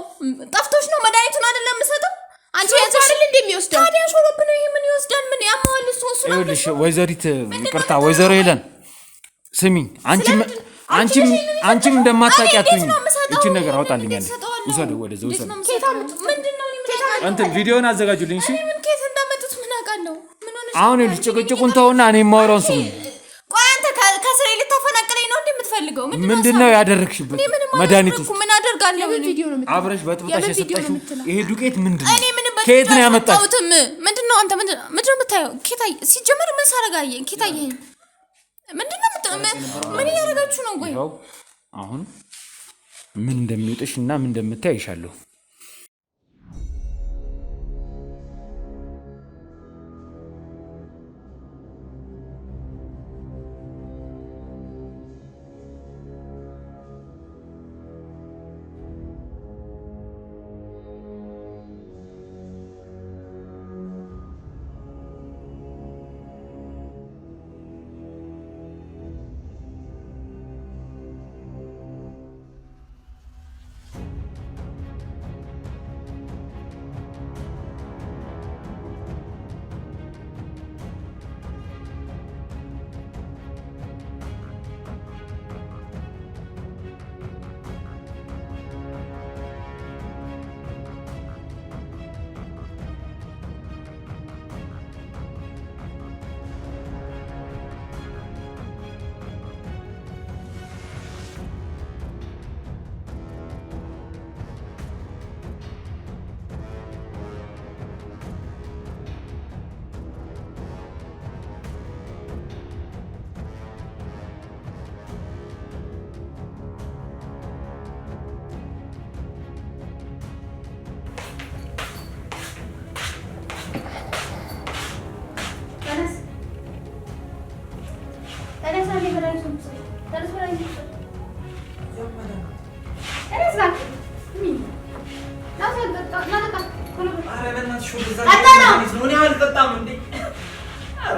ጠፍቶሽ ነው መድኃኒቱን አይደለም የምሰጠው አንቺ ያዘሽል እንደሚወስደው ታዲያ ሾሮብ ነው ይሄ ምን ይወስዳል ምን ያማዋል እሱ ይኸውልሽ ወይዘሪት ይቅርታ ወይዘሮ ሄለን ስሚኝ አንቺም እንደማታውቂያቱኝ እቺን ነገር አውጣልኛለሽ ውሰደው ወደዛ ውሰደው ምንድነው አንተ ቪዲዮውን አዘጋጁልኝ እሺ ምን ከየት እንዳመጡት ምን አውቃለሁ ምን ሆነሽ አሁን ይኸውልሽ ጭቅጭቁን ተውና እኔ የማወራውን ስሙኝ ቆይ አንተ ከስሬ ልታፈናቅለኝ ነው እንደምትፈልገው ምንድነው ያደረክሽበት መድኃኒቱ ምን አደርጋለሁ አብረሽ በጥብጠሽ የሰጠሽው ይሄ ዱቄት ምንድነው ከየት ነው ያመጣው ምንድነው አንተ ምንድነው የምታየው ኬታይ ሲጀመር ምን ሳረጋየ ኬታይ ምንድነው ምን ያደርጋችሁ ነው ቆይ አሁን ምን እንደሚውጥሽና ምን እንደምታይ ይሻለው በእናትሽ ወደዛ አጣና ነው አልጠጣም እንዴ አረ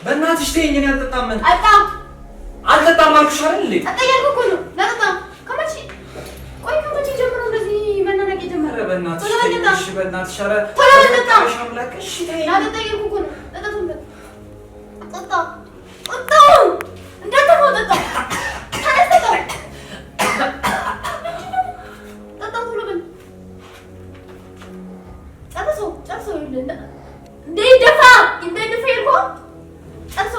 በእናትሽ ተይኝ እኔ አልጠጣም አልጠጣም አልኩሽ አይደል አጣያልኩ እኮ ነው ለጠጣም ከመቼ ጀምሮ እንደዚህ መናናቅ ጀመረ በእናትሽ እሺ በእናትሽ አረ ተላልጣሽ አምላክሽ ተይኝ አጣያልኩ እኮ ነው ለጠጣም ጠጣ እንዳትሞት ጠጣ ተነስቶ ጠጣ ሁሉ ግን ጨርሶ ይልና እንደይደፋ ይልኮ ጨርሶ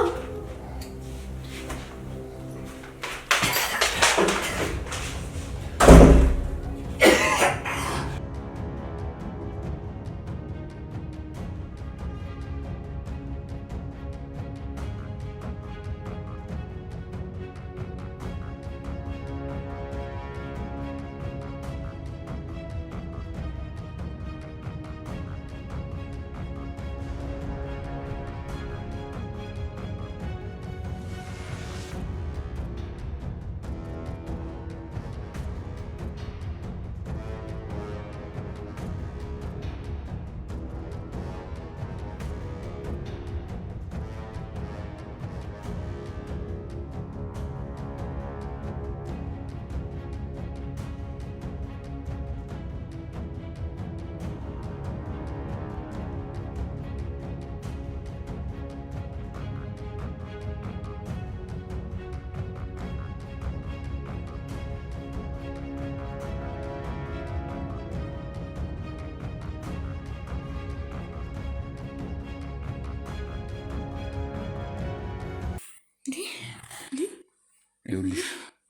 ይኸውልሽ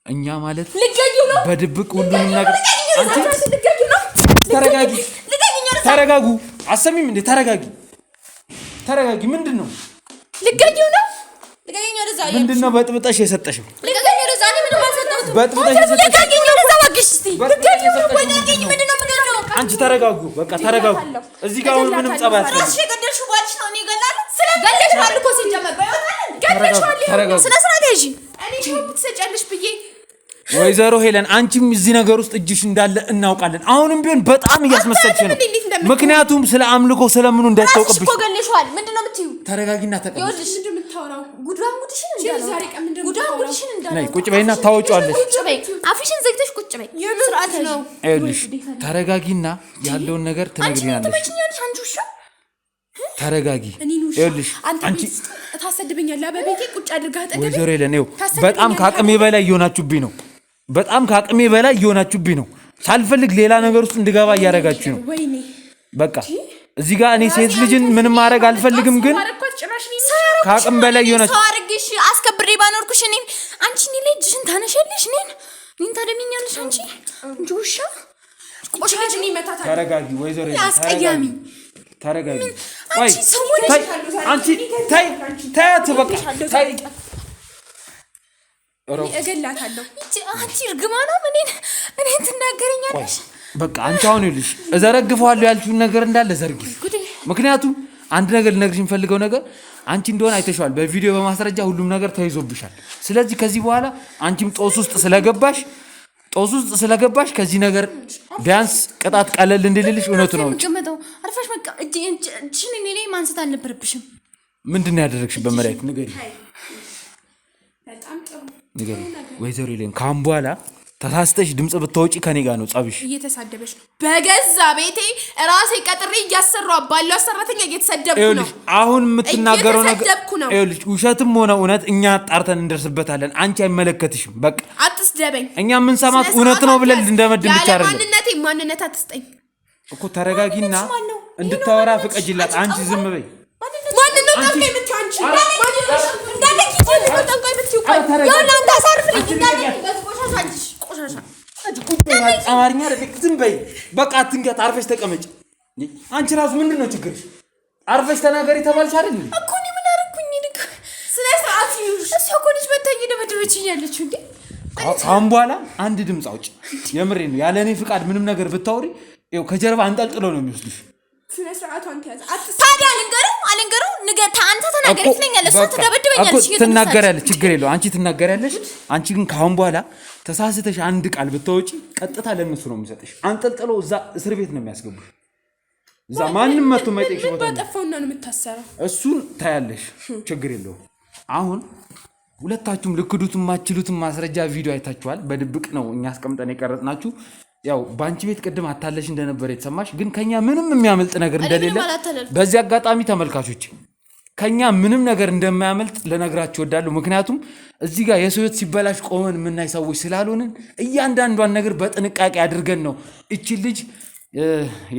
እኛ ማለት ልገኙ ነው በድብቅ ሁሉንም ነገር አንቺ ተረጋጉ አሰሚም እንዴ ተረጋጊ ምንድነው ልገኙ ነው ምንድነው በጥብጠሽ የሰጠሽው ልገኙ ረዛ እኔ ምንም አልሰጠሁትም በጥብጠሽ የሰጠሽው ልገኙ ረዛ ዋግሽ እስቲ ልገኙ ምንድነው አንቺ ተረጋጉ በቃ ተረጋጉ እዚህ ጋር ምንም ጸባይ አትፈልጊ እሺ ገደልሽው ባልሽ ነው እኔ ገላል ስለገለሽዋል እኮ ሲጀመር ገለሽዋል ስለ ስራ ገዢ እኔ ምን ትሰጫለሽ ብዬ ወይዘሮ ሄለን አንቺም እዚህ ነገር ውስጥ እጅሽ እንዳለ እናውቃለን አሁንም ቢሆን በጣም እያስመሰልሽ ነው ምክንያቱም ስለ አምልኮ ስለምኑ እንዳታውቅብሽ እኮ ገለሽዋል ምንድነው የምትዩ ተረጋጊና ተቀመጪ ይኸውልሽ እንደምታወራው ጉዳንጉድሽን እንዳለ ነይ ቁጭ በይና ታወጪዋለሽ ቁጭ በይ አፍሽን ዘግተሽ ቁጭ በይ ስርዓት ነው ይኸውልሽ ተረጋጊና ያለውን ነገር ትነግሪኛለሽ አንቺ ውሻ ተረጋጊ ይኸውልሽ አንቺ ታሰድበኛለህ አበቤቴ ቁጭ አድርጋ አጠገቤ ወይዘሮ ሄለን በጣም ከአቅሜ በላይ እየሆናችሁብኝ ነው በጣም ከአቅሜ በላይ እየሆናችሁብኝ ነው ሳልፈልግ ሌላ ነገር ውስጥ እንድገባ እያደረጋችሁ ነው ወይኔ በቃ እዚህ ጋር እኔ ሴት ልጅን ምንም ማድረግ አልፈልግም ግን ከአቅም በላይ እየሆናችሁ ሰው አድርግሽ አስከብሬ ባኖርኩሽ እኔን አንቺ እኔ ላይ እጅሽን ታነሻለሽ እኔን ታደሚኛለሽ አንቺ እንጂ ውሻ ቆሻሽ እኔ መታታ ተረጋጊ ወይዘሮ ሄለን አስቀያሚ ተረጋጊ አንቺ ሰሞን አንቺ ታያት በቃ ታይ እገላታለሁ አንቺ እርግማና እኔን ትናገረኛለሽ በቃ አንቺ አሁን ይልሽ እዘረግፈዋለሁ ያልሽውን ነገር እንዳለ ዘርግፍ ምክንያቱም አንድ ነገር ልነግርሽ የምፈልገው ነገር አንቺ እንደሆነ አይተሽዋል በቪዲዮ በማስረጃ ሁሉም ነገር ተይዞብሻል ስለዚህ ከዚህ በኋላ አንቺም ጦስ ውስጥ ስለገባሽ ከዚህ ነገር ቢያንስ ቅጣት ቀለል እንድልልሽ እውነቱ ነው አርፋሽ በቃ እጅሽን እኔ ላይ ማንሳት አልነበረብሽም ምንድነው ያደረግሽበት መሬት ንገሪ ወይዘሮ ሄለን ካም በኋላ ተሳስተሽ ድምጽ ብታወጪ ከኔ ጋር ነው ጻብሽ እየተሳደበሽ ነው በገዛ ቤቴ ራሴ ቀጥሬ እያሰራው ባለው ሰራተኛ እየተሰደብኩ ነው አሁን የምትናገረው ነገር ይኸውልሽ ውሸትም ሆነ እውነት እኛ አጣርተን እንደርስበታለን አንቺ አይመለከትሽም በቃ አትስደበኝ እኛ ምን ሰማት እውነት ነው ብለን እንደመድን ብቻ አይደለም ማንነት አትስጠኝ እኮ ተረጋጊና እንድታወራ ፍቀጅላት አንቺ ዝም በይ ማንነት ጠንቀይ የምትይው አንቺ እንዳለኪ ጠንቀይ የምትይው ያው አንተ አሳርፍልኝ እንዳለኪ አማርኛ ዝም በይ በቃ አትንገት አርፈሽ ተቀመጭ አንቺ ራሱ ምንድነው ችግርሽ አርፈሽ ተናገሪ ተባልሽ አይደል እኮ እኔ ምን አደረኩኝ ስለ ሰዓት ይውሽ እሱ እኮ ልጅ በታኝ ደበደበችኝ ያለችው እንዴ አሁን በኋላ አንድ ድምጽ አውጪ የምሬ ነው ያለ እኔ ፍቃድ ምንም ነገር ብታወሪ ይኸው ከጀርባ አንጠልጥሎ ነው የሚወስድሽ ስለ ሰዓቱ አንተ ያዝ ታዲያ አልንገረው ንገታ አንተ ተናገሪ ትለኛለህ እሷ ትደበድበኛለች ትናገራለች ችግር የለው አንቺ ትናገራለሽ አንቺ ግን ካሁን በኋላ ተሳስተሽ አንድ ቃል ብትወጪ ቀጥታ ለነሱ ነው የሚሰጥሽ አንጠልጥለው እዛ እስር ቤት ነው የሚያስገቡሽ እዛ ማንንም መጥቶ ማይጠይቅሽ ቦታ ነው ባጠፋውና ነው የምታሰረው እሱን ታያለሽ ችግር የለው አሁን ሁለታችሁም ልክዱትም ማችሉትም ማስረጃ ቪዲዮ አይታችኋል በድብቅ ነው እኛ አስቀምጠን የቀረጽናችሁ ያው ባንቺ ቤት ቅድም አታለሽ እንደነበር የተሰማሽ ግን ከኛ ምንም የሚያመልጥ ነገር እንደሌለ በዚህ አጋጣሚ ተመልካቾች ከኛ ምንም ነገር እንደማያመልጥ ለነግራችሁ ወዳለሁ ምክንያቱም እዚህ ጋር የሰው ሕይወት ሲበላሽ ቆመን የምናይ ሰዎች ስላልሆንን እያንዳንዷን ነገር በጥንቃቄ አድርገን ነው እቺ ልጅ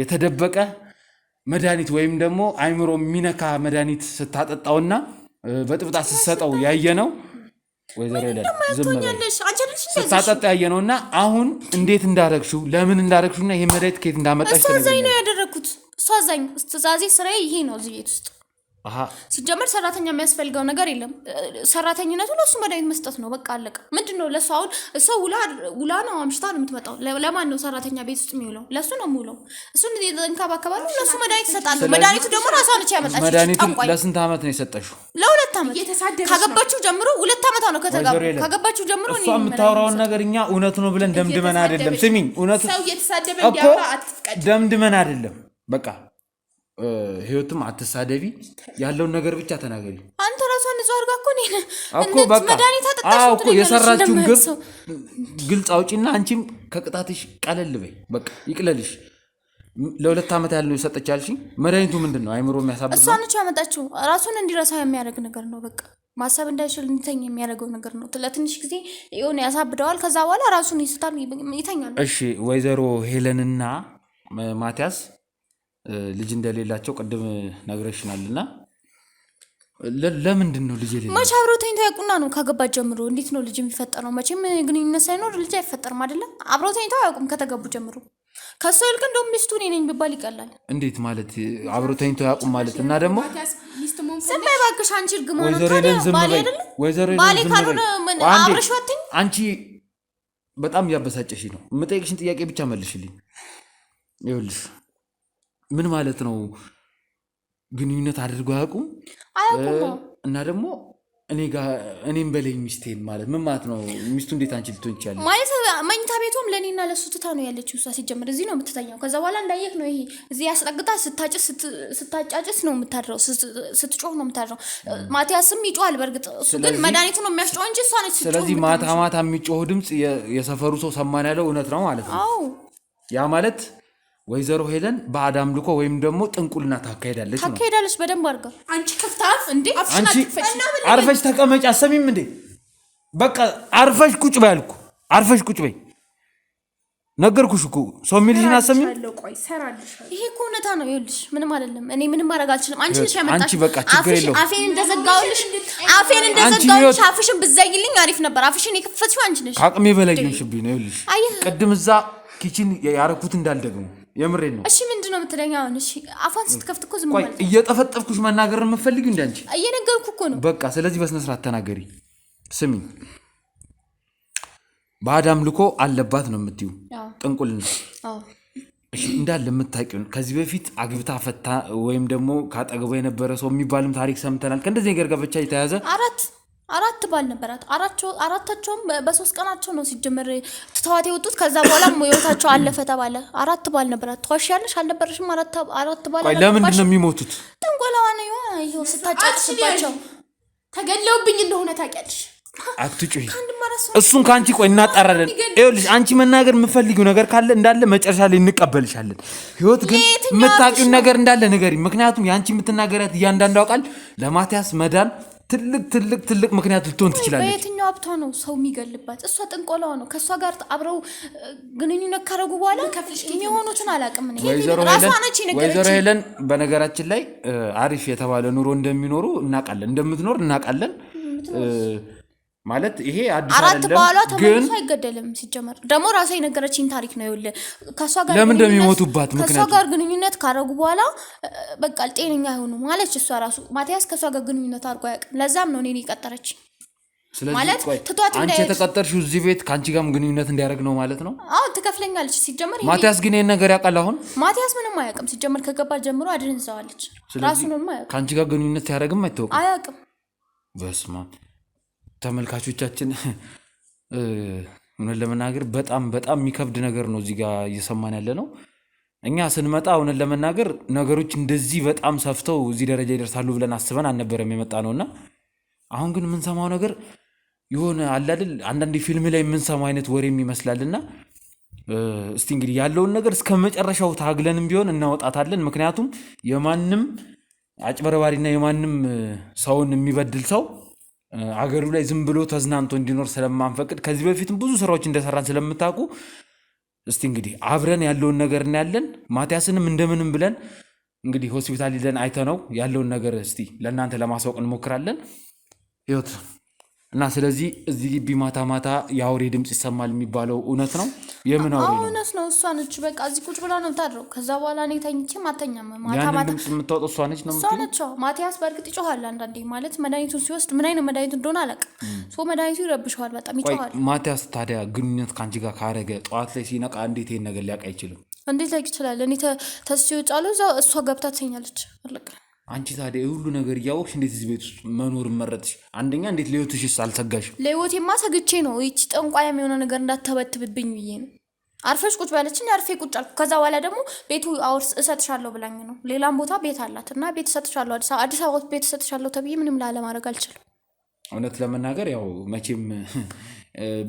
የተደበቀ መድኃኒት ወይም ደግሞ አይምሮ የሚነካ መድኃኒት ስታጠጣውና በጥብጣ ስትሰጠው ያየነው ወይዘሮ ይላል ዝምብኛለሽ አንቺ ልጅ ስታጠጣ ያየነውና አሁን እንዴት እንዳረግሽው ለምን እንዳረግሽውና ይሄ መድኃኒት ከየት እንዳመጣሽ ተነግረኝ ነው ያደረኩት እሷዛኝ ትዛዜ ስራዬ ይሄ ነው እዚህ ቤት ውስጥ ሲጀመር ሰራተኛ የሚያስፈልገው ነገር የለም ሰራተኝነቱ ለሱ መድኃኒት መስጠት ነው በቃ አለቀ ምንድነው ለሱ አሁን እሱ ውላ ነው አምሽታ ነው የምትመጣው ለማን ነው ሰራተኛ ቤት ውስጥ የሚውለው ለሱ ነው የሚውለው እሱን እንከባከባሉ ለሱ መድኃኒት ይሰጣሉ መድኃኒቱ ደግሞ ራሷ ነች ያመጣችው መድኃኒቱ ለስንት ዓመት ነው የሰጠሽው ለ2 ዓመት ካገባችሁ ጀምሮ 2 ዓመት ነው ከተጋቡ ካገባችሁ ጀምሮ እሷ የምታወራውን ነገር እኛ እውነት ነው ብለን ደምድመን አይደለም ስሚኝ እውነት ሰው እየተሳደበ እንዲያወራ አትፍቀድ ደምድመን አይደለም በቃ ህይወትም አትሳደቢ ያለውን ነገር ብቻ ተናገሪ አንተ ራስህን ንጹህ አድርጋ እኮ በቃ እኮ የሰራችሁን ግብ ግልጽ አውጪና አንቺም ከቅጣትሽ ቀለል በይ በቃ ይቅለልሽ ለ2 ዓመት ያለው ሰጠቻልሽ መድኃኒቱ ምንድነው አይምሮ የሚያሳብድ ነው እሷ ነች ያመጣችው ራሱን እንዲረሳ የሚያደርግ ነገር ነው በቃ ማሰብ እንዳይችል እንተኝ የሚያደርገው ነገር ነው ለትንሽ ጊዜ የሆነ ያሳብደዋል ከዛ በኋላ ራሱን ይስታል ይተኛል እሺ ወይዘሮ ሄለንና ማቲያስ ልጅ እንደሌላቸው ቀደም ነግረሽናልና ለምንድን ነው ልጅ የሌለው መቼ አብረው ተኝተው ያውቁና ነው ካገባች ጀምሮ እንዴት ነው ልጅ የሚፈጠረው መቼም ግንኙነት ሳይኖር ልጅ አይፈጠርም አይደለ አብረው ተኝተው ያውቁም ከተጋቡ ጀምሮ ከሱ ይልቅ እንደውም ሚስቱ እኔ ነኝ ቢባል ይቀላል እንዴት ማለት አብረው ተኝተው ያውቁም ማለት እና ደግሞ ዝም በይ እባክሽ አንቺ እርግማ ነው ታዲያ ባሌ አይደለ ባሌ ካልሆነ አብረሽ ወጥኝ አንቺ በጣም ያበሳጨሽ ነው የምጠይቅሽን ጥያቄ ብቻ መልሽልኝ ይኸውልሽ ምን ማለት ነው ግንኙነት አድርገው አያውቁም እና ደግሞ እኔም በለኝ ሚስቴን ማለት ምን ማለት ነው ሚስቱ እንዴት አንቺ ልትሆን ይችላል ማለት መኝታ ቤቷም ለኔና ለሱ ትታ ነው ያለችው እሷ ሲጀምር እዚህ ነው የምትተኛው ከዛ በኋላ እንዳየክ ነው ይሄ እዚህ ያስጠግታ ስታጫጭስ ነው የምታድረው ስትጮህ ነው የምታድረው ማቲያስም ይጮሃል በርግጥ እሱ ግን መድኃኒቱ ነው የሚያስጮህ እንጂ እሷ ነች ስለዚህ ማታ የሚጮህ ድምጽ የሰፈሩ ሰው ሰማን ያለው እውነት ነው ማለት ነው አዎ ያ ማለት ወይዘሮ ሄለን በአዳም ልኮ ወይም ደግሞ ጥንቁልና ታካሄዳለች በደንብ አድርጋ አንቺ ክፍታፍ እንዴ አንቺ አርፈሽ ተቀመጪ አሰሚም እንዴ በቃ አርፈሽ ቁጭ በይ አልኩ አርፈሽ ቁጭ በይ ነገርኩሽ እኮ ሰው የሚልሽን አሰሚም ይሄ እኮ እውነታ ነው ይኸውልሽ ምንም አይደለም እኔ ምንም ማድረግ አልችልም አንቺ ነሽ ያመጣሽ አንቺ በቃ ችግር የለውም አፌን እንደዘጋውልሽ አፍሽን ብትዘጊልኝ አሪፍ ነበር አፍሽን የከፈትሽው አንቺ ነሽ አቅሜ በላይ ነሽብኝ ነው ይኸውልሽ ቅድም እዛ ኪችን ያረኩት እንዳልደግሞ የምሬን ነው እሺ ምንድነው የምትለኝ አሁን እሺ አፋን ስትከፍት እኮ ዝም ማለት እየጠፈጠፍኩሽ መናገር የምፈልጊው እንዴ አንቺ እየነገርኩ እኮ ነው በቃ ስለዚህ በስነ ስርዓት ተናገሪ ስሚ በአዳም ልኮ አለባት ነው የምትዩ ጥንቁልና እሺ እንዳለ የምታውቂው ከዚህ በፊት አግብታ ፈታ ወይም ደግሞ ካጠገቡ የነበረ ሰው የሚባልም ታሪክ ሰምተናል ከእንደዚህ ነገር ጋር ብቻ የተያዘ አራት ባል ነበራት አራታቸውም በ3 ቀናቸው ነው ሲጀመር ተዋት የወጡት ከዛ በኋላ ህይወታቸው አለፈ ተባለ 4 ባል ነበራት ተዋሻለሽ አልነበረሽም አራት ባል ለምንድን ነው የሚሞቱት ጥንቆላዋ ነው ይሄው ስታጫጭስባቸው ተገለውብኝ እንደሆነ ታውቂያለሽ አትጩይ እሱን ካንቺ ቆይ እናጣራለን ይኸውልሽ አንቺ መናገር የምፈልጊው ነገር ካለ እንዳለ መጨረሻ ላይ እንቀበልሻለን ህይወት ግን የምታውቂው ነገር እንዳለ ንገሪ ምክንያቱም ያንቺ የምትናገሪያት እያንዳንዱ አውቃል ለማቲያስ መዳን ትልቅ ምክንያት ልትሆን ትችላለች በየትኛው ሀብቷ ነው ሰው የሚገልባት እሷ ጥንቆላዋ ነው ከሷ ጋር አብረው ግንኙነት ካረጉ በኋላ የሚሆኑትን አላውቅም ወይዘሮ ሄለን በነገራችን ላይ አሪፍ የተባለ ኑሮ እንደሚኖሩ እንደምትኖር እናውቃለን ማለት ይሄ አዲስ አይደለም ባሏ ተመልሶ አይገደልም ሲጀመር ደግሞ ራሷ የነገረችኝ ታሪክ ነው ይኸውልህ ከሷ ጋር ለምን እንደሚሞቱባት ምክንያት ከሷ ጋር ግንኙነት ካረጉ በኋላ በቃ ጤነኛ አይሆኑ ማለት እሷ ራሱ ማቲያስ ከሷ ጋር ግንኙነት አድርጎ አያውቅም ለዛም ነው እኔን የቀጠረችኝ ማለት ትቷት አንቺ የተቀጠርሽው እዚህ ቤት ካንቺ ጋርም ግንኙነት እንዲያደርግ ነው ማለት ነው? አዎ ትከፍለኛለች። ሲጀመር ማቲያስ ግን ይሄን ነገር ያውቃል? አሁን ማቲያስ ምንም አያውቅም። ሲጀመር ከገባ ጀምሮ አድንዛዋለች። ራሱ ነው ማለት ካንቺ ጋር ግንኙነት ያደርግም አይተውም? አያውቅም። በስመ አብ። ተመልካቾቻችን እውነት ለመናገር በጣም በጣም የሚከብድ ነገር ነው እዚህ ጋር እየሰማን ያለ ነው። እኛ ስንመጣ እውነት ለመናገር ነገሮች እንደዚህ በጣም ሰፍተው እዚህ ደረጃ ይደርሳሉ ብለን አስበን አልነበረም የመጣ ነውና አሁን ግን የምንሰማው ነገር የሆነ አለ አይደል አንዳንድ ፊልም ላይ የምንሰማው አይነት ወሬም ይመስላልና እስቲ እንግዲህ ያለውን ነገር እስከ መጨረሻው ታግለንም ቢሆን እናወጣታለን። ምክንያቱም የማንም አጭበርባሪና የማንም ሰውን የሚበድል ሰው አገሩ ላይ ዝም ብሎ ተዝናንቶ እንዲኖር ስለማንፈቅድ ከዚህ በፊትም ብዙ ስራዎች እንደሰራን ስለምታውቁ እስቲ እንግዲህ አብረን ያለውን ነገር እናያለን። ማቲያስንም እንደምንም ብለን እንግዲህ ሆስፒታል ሄደን አይተነው ያለውን ነገር እስቲ ለእናንተ ለማሳወቅ እንሞክራለን። ህይወት እና ስለዚህ እዚህ ግቢ ማታ ማታ የአውሬ ድምጽ ይሰማል የሚባለው እውነት ነው? የምን አውሬ ነው? እውነት ነው። እሷ ነች በቃ እዚህ ቁጭ ብላ ነው የምታድረው። ከዛ በኋላ እኔ ተኝቼም አተኛም። ማታ ማታ ድምጽ የምታወጣው እሷ ነች ነው? እሷ ነች። ማቲያስ በእርግጥ ይጮሃል አንዳንዴ። ማለት መድኃኒቱን ሲወስድ ምን አይነት መድኃኒት እንደሆነ አላውቅም። መድኃኒቱ ይረብሸዋል፣ በጣም ይጮሃል። ማቲያስ ታዲያ ግንኙነት ከአንቺ ጋር ካረገ ጠዋት ላይ ሲነቃ እንዴት ይሄን ነገር ሊያውቅ አይችልም? እንዴት ላይክ ይችላል? እኔ ተስቼ እወጣለሁ፣ እዛው እሷ ገብታ ትተኛለች። አለቀ። አንቺ ታዲያ ሁሉ ነገር እያወቅሽ እንዴት እዚህ ቤት ውስጥ መኖር መረጥሽ? አንደኛ እንዴት ለህይወትሽስ አልሰጋሽም? ለህይወቴማ ሰግቼ ነው። ይቺ ጠንቋያም የሆነ ነገር እንዳትተበትብብኝ ብዬ ነው። አርፈሽ ቁጭ ባለችኝ አርፌ ቁጭ አልኩ። ከዛ በኋላ ደግሞ ቤቱ እሰጥሻለሁ ብላኝ ነው። ሌላም ቦታ ቤት አላት እና ቤት እሰጥሻለሁ፣ አዲስ አበባ ቤት እሰጥሻለሁ ተብዬ ምንም ላለማድረግ አልችልም። እውነት ለመናገር ያው መቼም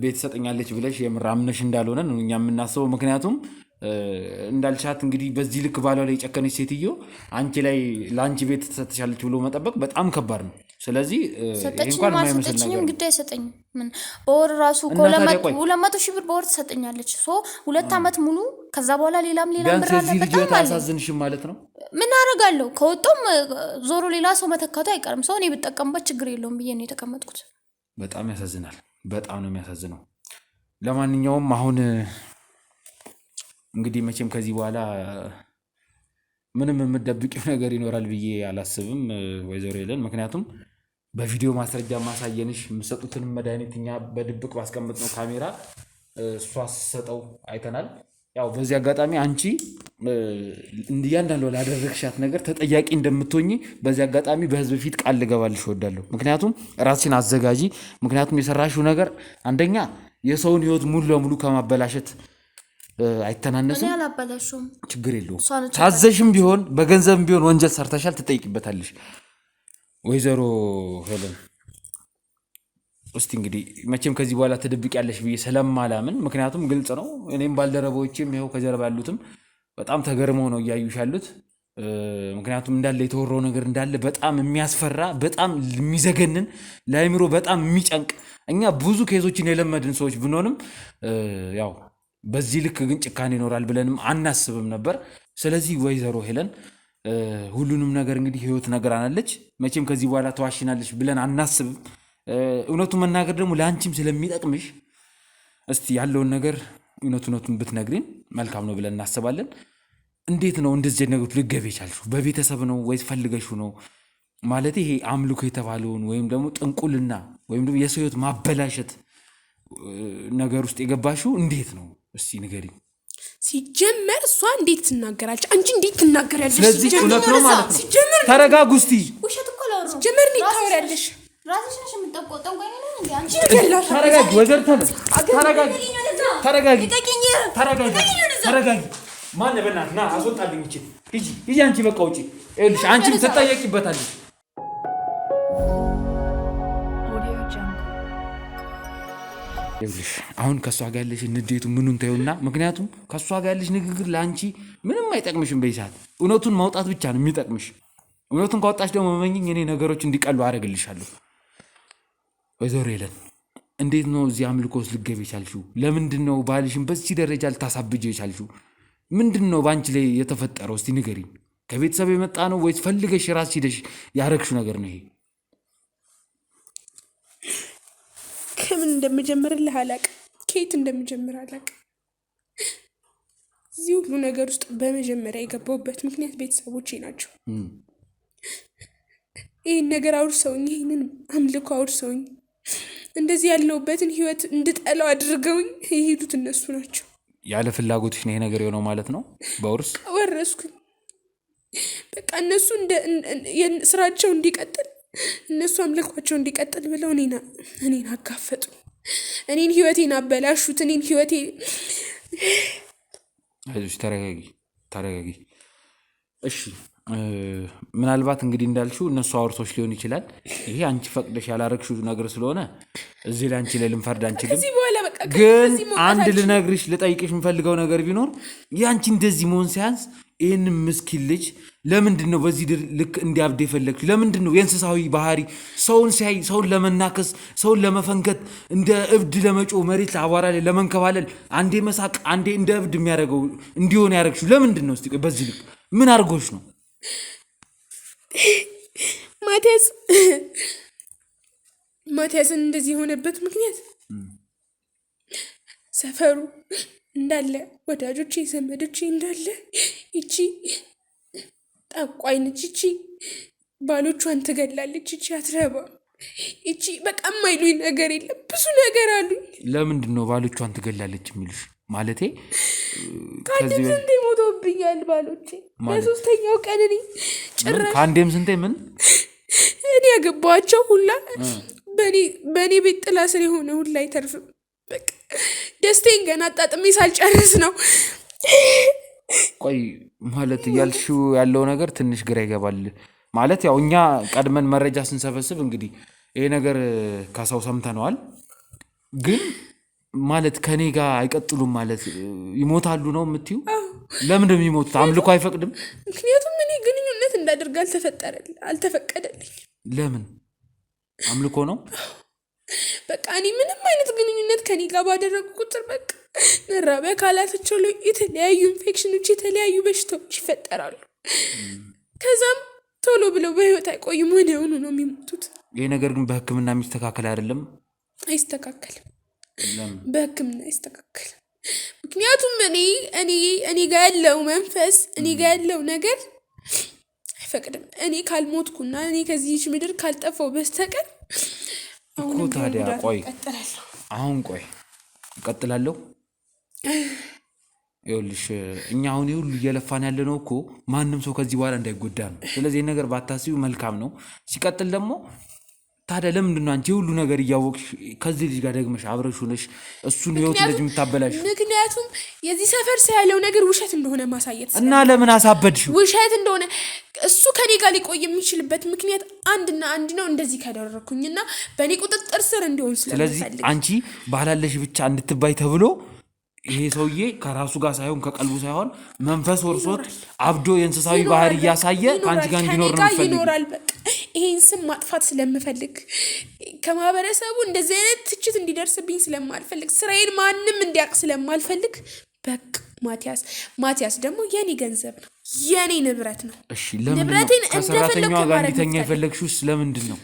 ቤት ሰጠኛለች ብለሽ የምር አምነሽ እንዳልሆነ ነው እኛ የምናስበው። ምክንያቱም እንዳልሻት እንግዲህ በዚህ ልክ ባሏ ላይ የጨከነች ሴትዮ አንቺ ላይ ለአንቺ ቤት ትሰጥሻለች ብሎ መጠበቅ በጣም ከባድ ነው። ስለዚህ እንኳን የማይመስል ነገር ነው። ግድ አይሰጠኝም። ምን በወር ራሱ 200 ሺህ ብር በወር ትሰጠኛለች። 2 ዓመት ሙሉ ከዛ በኋላ ሌላም ብር አለ። በጣም አሳዝንሽም ማለት ነው። ምን አደርጋለሁ? ከወጣም ዞሮ ሌላ ሰው መተካቱ አይቀርም። ሰው እኔ ብጠቀምበት ችግር የለውም ብዬ ነው የተቀመጥኩት። በጣም ያሳዝናል። በጣም ነው የሚያሳዝነው። ለማንኛውም አሁን እንግዲህ መቼም ከዚህ በኋላ ምንም የምትደብቂው ነገር ይኖራል ብዬ አላስብም ወይዘሮ ሄለን። ምክንያቱም በቪዲዮ ማስረጃ ማሳየንሽ የምሰጡትን መድኃኒት እኛ በድብቅ ባስቀመጥነው ካሜራ እሷ ስትሰጠው አይተናል። ያው በዚህ አጋጣሚ አንቺ እያንዳንዱ ላደረግሻት ነገር ተጠያቂ እንደምትሆኚ በዚህ አጋጣሚ በህዝብ ፊት ቃል ልገባልሽ እወዳለሁ። ምክንያቱም ራስሽን አዘጋጂ። ምክንያቱም የሰራሽው ነገር አንደኛ የሰውን ህይወት ሙሉ ለሙሉ ከማበላሸት አይተናነስም። ችግር የለውም። ታዘሽም ቢሆን በገንዘብም ቢሆን ወንጀል ሰርተሻል፣ ትጠይቂበታለሽ። ወይዘሮ ሄለን እስቲ እንግዲህ መቼም ከዚህ በኋላ ትደብቂያለሽ ብዬ ስለማላምን፣ ምክንያቱም ግልጽ ነው። እኔም ባልደረቦችም ይኸው ከጀርባ ያሉትም በጣም ተገርመው ነው እያዩሽ ያሉት። ምክንያቱም እንዳለ የተወራው ነገር እንዳለ በጣም የሚያስፈራ በጣም የሚዘገንን ለአእምሮ በጣም የሚጨንቅ እኛ ብዙ ኬዞችን የለመድን ሰዎች ብንሆንም ያው በዚህ ልክ ግን ጭካኔ ይኖራል ብለንም አናስብም ነበር። ስለዚህ ወይዘሮ ሄለን ሁሉንም ነገር እንግዲህ ህይወት ነግራናለች። መቼም ከዚህ በኋላ ተዋሽናለች ብለን አናስብም። እውነቱን መናገር ደግሞ ለአንቺም ስለሚጠቅምሽ እስቲ ያለውን ነገር እውነቱን ብትነግሪን መልካም ነው ብለን እናስባለን። እንዴት ነው እንደዚህ ነገሮች ልትገቢ የቻልሽው? በቤተሰብ ነው ወይስ ፈልገሽው ነው? ማለት ይሄ አምልኮ የተባለውን ወይም ደግሞ ጥንቁልና ወይም ደግሞ የሰው ህይወት ማበላሸት ነገር ውስጥ የገባሽው እንዴት ነው? እስቲ ንገሪኝ። ሲጀመር እሷ እንዴት ትናገራለች? አንቺ እንዴት ትናገራለች? ስለዚህ እውነት ነው ማለት ነው። ተረጋጉ እስቲ። ውሸት እኮ ነው። ሲጀመር እንዴት ታወሪያለሽ? ራስሽ ነሽ የምትጠቆጠው። ቆይ ነው እንዴ አንቺ? ተረጋጊ ወይዘሮ ተረጋጊ። ተረጋጊ። ማን በእናትህ ና አስወጣልኝ። ሂጂ አንቺ በቃ ውጪ። ይኸውልሽ አንቺም ትጠየቂበታለሽ። አሁን ከእሷ ጋር ያለሽ ንዴቱ ምኑን ታዩና፣ ምክንያቱም ከእሷ ጋር ያለሽ ንግግር ለአንቺ ምንም አይጠቅምሽም። በይሳት እውነቱን ማውጣት ብቻ ነው የሚጠቅምሽ። እውነቱን ካወጣሽ ደግሞ መመኝኝ እኔ ነገሮች እንዲቀሉ አደርግልሻለሁ። ወይዘሮ ሄለን እንዴት ነው እዚህ አምልኮ ውስጥ ልትገቢ የቻልሽው? ለምንድን ነው ባልሽን በዚህ ደረጃ ልታሳብጀው የቻልሽው? ምንድን ነው በአንቺ ላይ የተፈጠረው? እስቲ ንገሪኝ። ከቤተሰብ የመጣ ነው ወይስ ፈልገሽ ራስሽ ሄደሽ ያረግሽው ነገር ነው ይሄ? ከምን እንደምጀምርልህ አላውቅም። ከየት እንደምጀምር አላውቅም። እዚህ ሁሉ ነገር ውስጥ በመጀመሪያ የገባሁበት ምክንያት ቤተሰቦቼ ናቸው። ይህን ነገር አውርሰውኝ፣ ይህንን አምልኮ አውርሰውኝ እንደዚህ ያለውበትን ህይወት እንድጠላው አድርገውኝ የሄዱት እነሱ ናቸው። ያለ ፍላጎትሽ ነው ይሄ ነገር የሆነው ማለት ነው? በውርስ ወረስኩኝ። በቃ እነሱ ስራቸው እንዲቀጥል እነሱ አምልኳቸው እንዲቀጥል ብለው እኔን አጋፈጡ። እኔን ህይወቴን አበላሹት። እኔን ህይወቴ አይዞሽ፣ ተረጋጊ። እሺ ምናልባት እንግዲህ እንዳልሽው እነሱ አውርቶች ሊሆን ይችላል። ይሄ አንቺ ፈቅደሽ ያላረግሽው ነገር ስለሆነ እዚህ ላይ አንቺ ላይ ልንፈርድ አንችልም። ግን አንድ ልጠይቅሽ የምፈልገው ነገር ቢኖር ያንቺ እንደዚህ መሆን ሲያንስ ይህን ምስኪን ልጅ ለምንድን ነው በዚህ ልክ እንዲያብድ የፈለግሽ? ለምንድን ነው የእንስሳዊ ባህሪ ሰውን ሲያይ ሰውን ለመናከስ ሰውን ለመፈንከት እንደ እብድ ለመጮ መሬት አቧራ ላይ ለመንከባለል አንዴ መሳቅ አንዴ እንደ እብድ የሚያደርገው እንዲሆን ያደረግሽው ለምንድን ነው? እስቲ በዚህ ልክ ምን አድርጎሽ ነው? ማቲያስን እንደዚህ የሆነበት ምክንያት ሰፈሩ እንዳለ ወዳጆቼ ዘመዶቼ እንዳለ እቺ ጠቋይ ነች፣ እቺ ባሎቿን ትገላለች፣ እቺ አትረባ፣ እቺ በቃ የማይሉኝ ነገር የለም፣ ብዙ ነገር አሉኝ። ለምንድን ነው ባሎቿን ትገላለች የሚሉሽ? ማለቴ ከአንዴም ስንቴ ሞተውብኛል ባሎቼ። በሶስተኛው ቀን እኔ ጭራሽ ከአንዴም ስንቴ ምን እኔ ያገባኋቸው ሁላ በእኔ ቤት ጥላ ስር የሆነ ሁላ አይተርፍም። በቃ ደስቴን ገና አጣጥሜ ሳልጨርስ ነው። ቆይ ማለት እያልሽው ያለው ነገር ትንሽ ግራ ይገባል። ማለት ያው እኛ ቀድመን መረጃ ስንሰበስብ እንግዲህ ይሄ ነገር ከሰው ሰምተነዋል። ግን ማለት ከኔ ጋር አይቀጥሉም ማለት ይሞታሉ ነው የምትዩ? ለምንድን ነው የሚሞቱት? አምልኮ አይፈቅድም? ምክንያቱም እኔ ግንኙነት እንዳደርግ አልተፈቀደልኝ። ለምን? አምልኮ ነው። በቃ እኔ ምንም አይነት ግንኙነት ከኔ ጋር ባደረጉ ቁጥር በቃ መራቢያ አካላታቸው ላይ የተለያዩ ኢንፌክሽኖች፣ የተለያዩ በሽታዎች ይፈጠራሉ። ከዛም ቶሎ ብለው በህይወት አይቆዩም፣ ወዲያውኑ ነው የሚሞቱት። ይሄ ነገር ግን በሕክምና የሚስተካከል አይደለም? አይስተካከልም፣ በሕክምና አይስተካከልም። ምክንያቱም እኔ ጋር ያለው መንፈስ እኔ ጋር ያለው ነገር አይፈቅድም። እኔ ካልሞትኩና እኔ ከዚህች ምድር ካልጠፋው በስተቀር እኮ ታዲያ ቆይ አሁን እቀጥላለሁ። ይኸውልሽ እኛ አሁን ሁሉ እየለፋን ያለ ነው እኮ ማንም ሰው ከዚህ በኋላ እንዳይጎዳ ነው። ስለዚህ ነገር ባታስቢው መልካም ነው። ሲቀጥል ደግሞ ታዲያ ለምንድን ነው አንቺ ሁሉ ነገር እያወቅሽ ከዚህ ልጅ ጋር ደግመሽ አብረሽ ሆነሽ እሱን ህይወት ልጅ የምታበላሽ? ምክንያቱም የዚህ ሰፈር ሰው ያለው ነገር ውሸት እንደሆነ ማሳየት እና ለምን አሳበድሽ? ውሸት እንደሆነ እሱ ከኔ ጋር ሊቆይ የሚችልበት ምክንያት አንድና አንድ ነው። እንደዚህ ካደረኩኝና በእኔ ቁጥጥር ስር እንዲሆን ስለዚህ አንቺ ባላለሽ ብቻ እንድትባይ ተብሎ ይሄ ሰውዬ ከራሱ ጋር ሳይሆን ከቀልቡ ሳይሆን መንፈስ ወርሶት አብዶ የእንስሳዊ ባህሪ እያሳየ ከአንቺ ጋር እንዲኖር ነው ይኖራል። በቃ ይሄን ስም ማጥፋት ስለምፈልግ ከማህበረሰቡ እንደዚህ አይነት ትችት እንዲደርስብኝ ስለማልፈልግ ስራዬን ማንም እንዲያውቅ ስለማልፈልግ በቃ ማቲያስ ደግሞ የኔ ገንዘብ ነው፣ የኔ ንብረት ነው። እሺ ለምን ከሰራተኛዋ ጋር እንዲተኛ የፈለግሽው ስለምንድን ነው?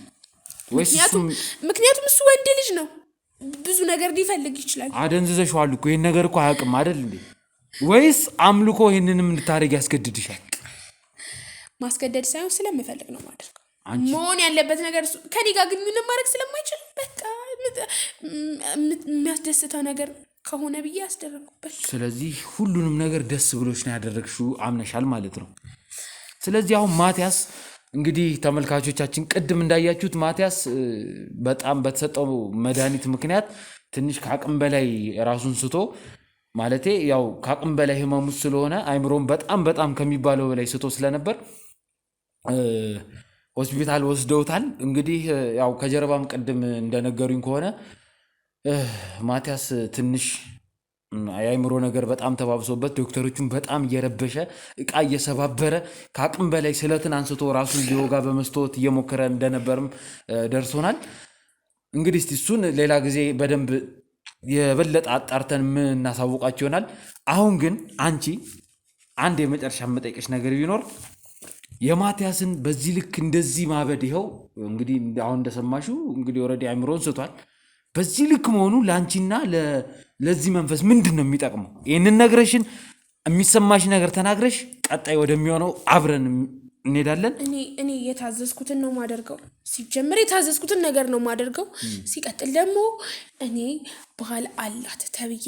ምክንያቱም እሱ ወንድ ልጅ ነው፣ ብዙ ነገር ሊፈልግ ይችላል። አደንዝዘሽዋል እኮ ይሄን ነገር እኮ አያውቅም አይደል እንዴ? ወይስ አምልኮ ይሄንንም እንድታረግ ያስገድድሻል? ማስገደድ ሳይሆን ስለምፈልግ ነው ማድረግ መሆን ያለበት ነገር እሱ ከኔ ጋር ግንኙነት ማድረግ ስለማይችል በቃ የሚያስደስተው ነገር ከሆነ ብዬ አስደረግኩበት። ስለዚህ ሁሉንም ነገር ደስ ብሎሽ ነው ያደረግሽው፣ አምነሻል ማለት ነው። ስለዚህ አሁን ማቲያስ እንግዲህ ተመልካቾቻችን ቅድም እንዳያችሁት ማቲያስ በጣም በተሰጠው መድኃኒት ምክንያት ትንሽ ከአቅም በላይ ራሱን ስቶ ማለቴ ያው ከአቅም በላይ ህመሙ ስለሆነ አይምሮም በጣም ከሚባለው በላይ ስቶ ስለነበር ሆስፒታል ወስደውታል። እንግዲህ ያው ከጀርባም ቅድም እንደነገሩኝ ከሆነ ማቲያስ ትንሽ የአይምሮ ነገር በጣም ተባብሶበት ዶክተሮቹን በጣም እየረበሸ እቃ እየሰባበረ ከአቅም በላይ ስለትን አንስቶ ራሱን ሊወጋ በመስታወት እየሞከረ እንደነበርም ደርሶናል። እንግዲህ እሱን ሌላ ጊዜ በደንብ የበለጠ አጣርተን እናሳውቃችሁ ይሆናል። አሁን ግን አንቺ አንድ የመጨረሻ መጠየቅሽ ነገር ቢኖር የማቲያስን በዚህ ልክ እንደዚህ ማበድ ይኸው እንግዲህ አሁን እንደሰማሽው እንግዲህ ኦልሬዲ አይምሮን ስቷል። በዚህ ልክ መሆኑ ለአንቺና ለዚህ መንፈስ ምንድን ነው የሚጠቅመው? ይህንን ነግረሽን የሚሰማሽ ነገር ተናግረሽ ቀጣይ ወደሚሆነው አብረን እንሄዳለን። እኔ የታዘዝኩትን ነው ማደርገው። ሲጀምር የታዘዝኩትን ነገር ነው ማደርገው። ሲቀጥል ደግሞ እኔ ባል አላት ተብዬ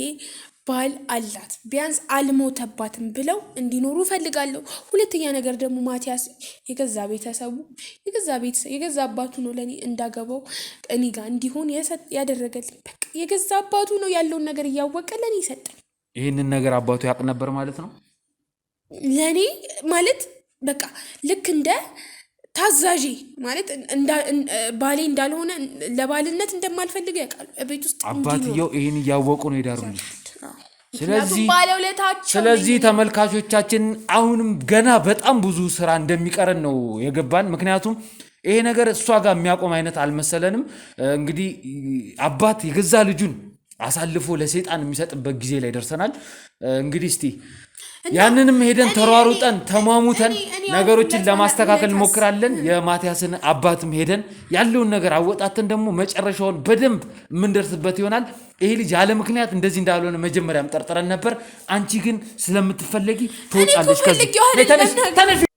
ባል አላት ቢያንስ አልሞተባትም ብለው እንዲኖሩ ፈልጋለሁ። ሁለተኛ ነገር ደግሞ ማቲያስ የገዛ ቤተሰቡ የገዛ አባቱ ነው ለኔ እንዳገባው እኔ ጋር እንዲሆን ያደረገልኝ። በቃ የገዛ አባቱ ነው ያለውን ነገር እያወቀ ለኔ ይሰጠኝ። ይሄንን ነገር አባቱ ያውቅ ነበር ማለት ነው ለኔ ማለት በቃ ልክ እንደ ታዛዢ ማለት ባሌ እንዳልሆነ ለባልነት እንደማልፈልግ ያውቃል። ቤት ውስጥ አባትየው ይሄን ያወቁ ነው ይዳሩልኝ። ስለዚህ ተመልካቾቻችን አሁንም ገና በጣም ብዙ ስራ እንደሚቀረን ነው የገባን። ምክንያቱም ይሄ ነገር እሷ ጋር የሚያቆም አይነት አልመሰለንም። እንግዲህ አባት የገዛ ልጁን አሳልፎ ለሰይጣን የሚሰጥበት ጊዜ ላይ ደርሰናል። እንግዲህ እስቲ ያንንም ሄደን ተሯሩጠን ተሟሙተን ነገሮችን ለማስተካከል እንሞክራለን። የማቲያስን አባትም ሄደን ያለውን ነገር አወጣተን ደግሞ መጨረሻውን በደንብ የምንደርስበት ይሆናል። ይሄ ልጅ ያለ ምክንያት እንደዚህ እንዳልሆነ መጀመሪያም ጠርጥረን ነበር። አንቺ ግን ስለምትፈለጊ ትወጫለሽ ከዚህ።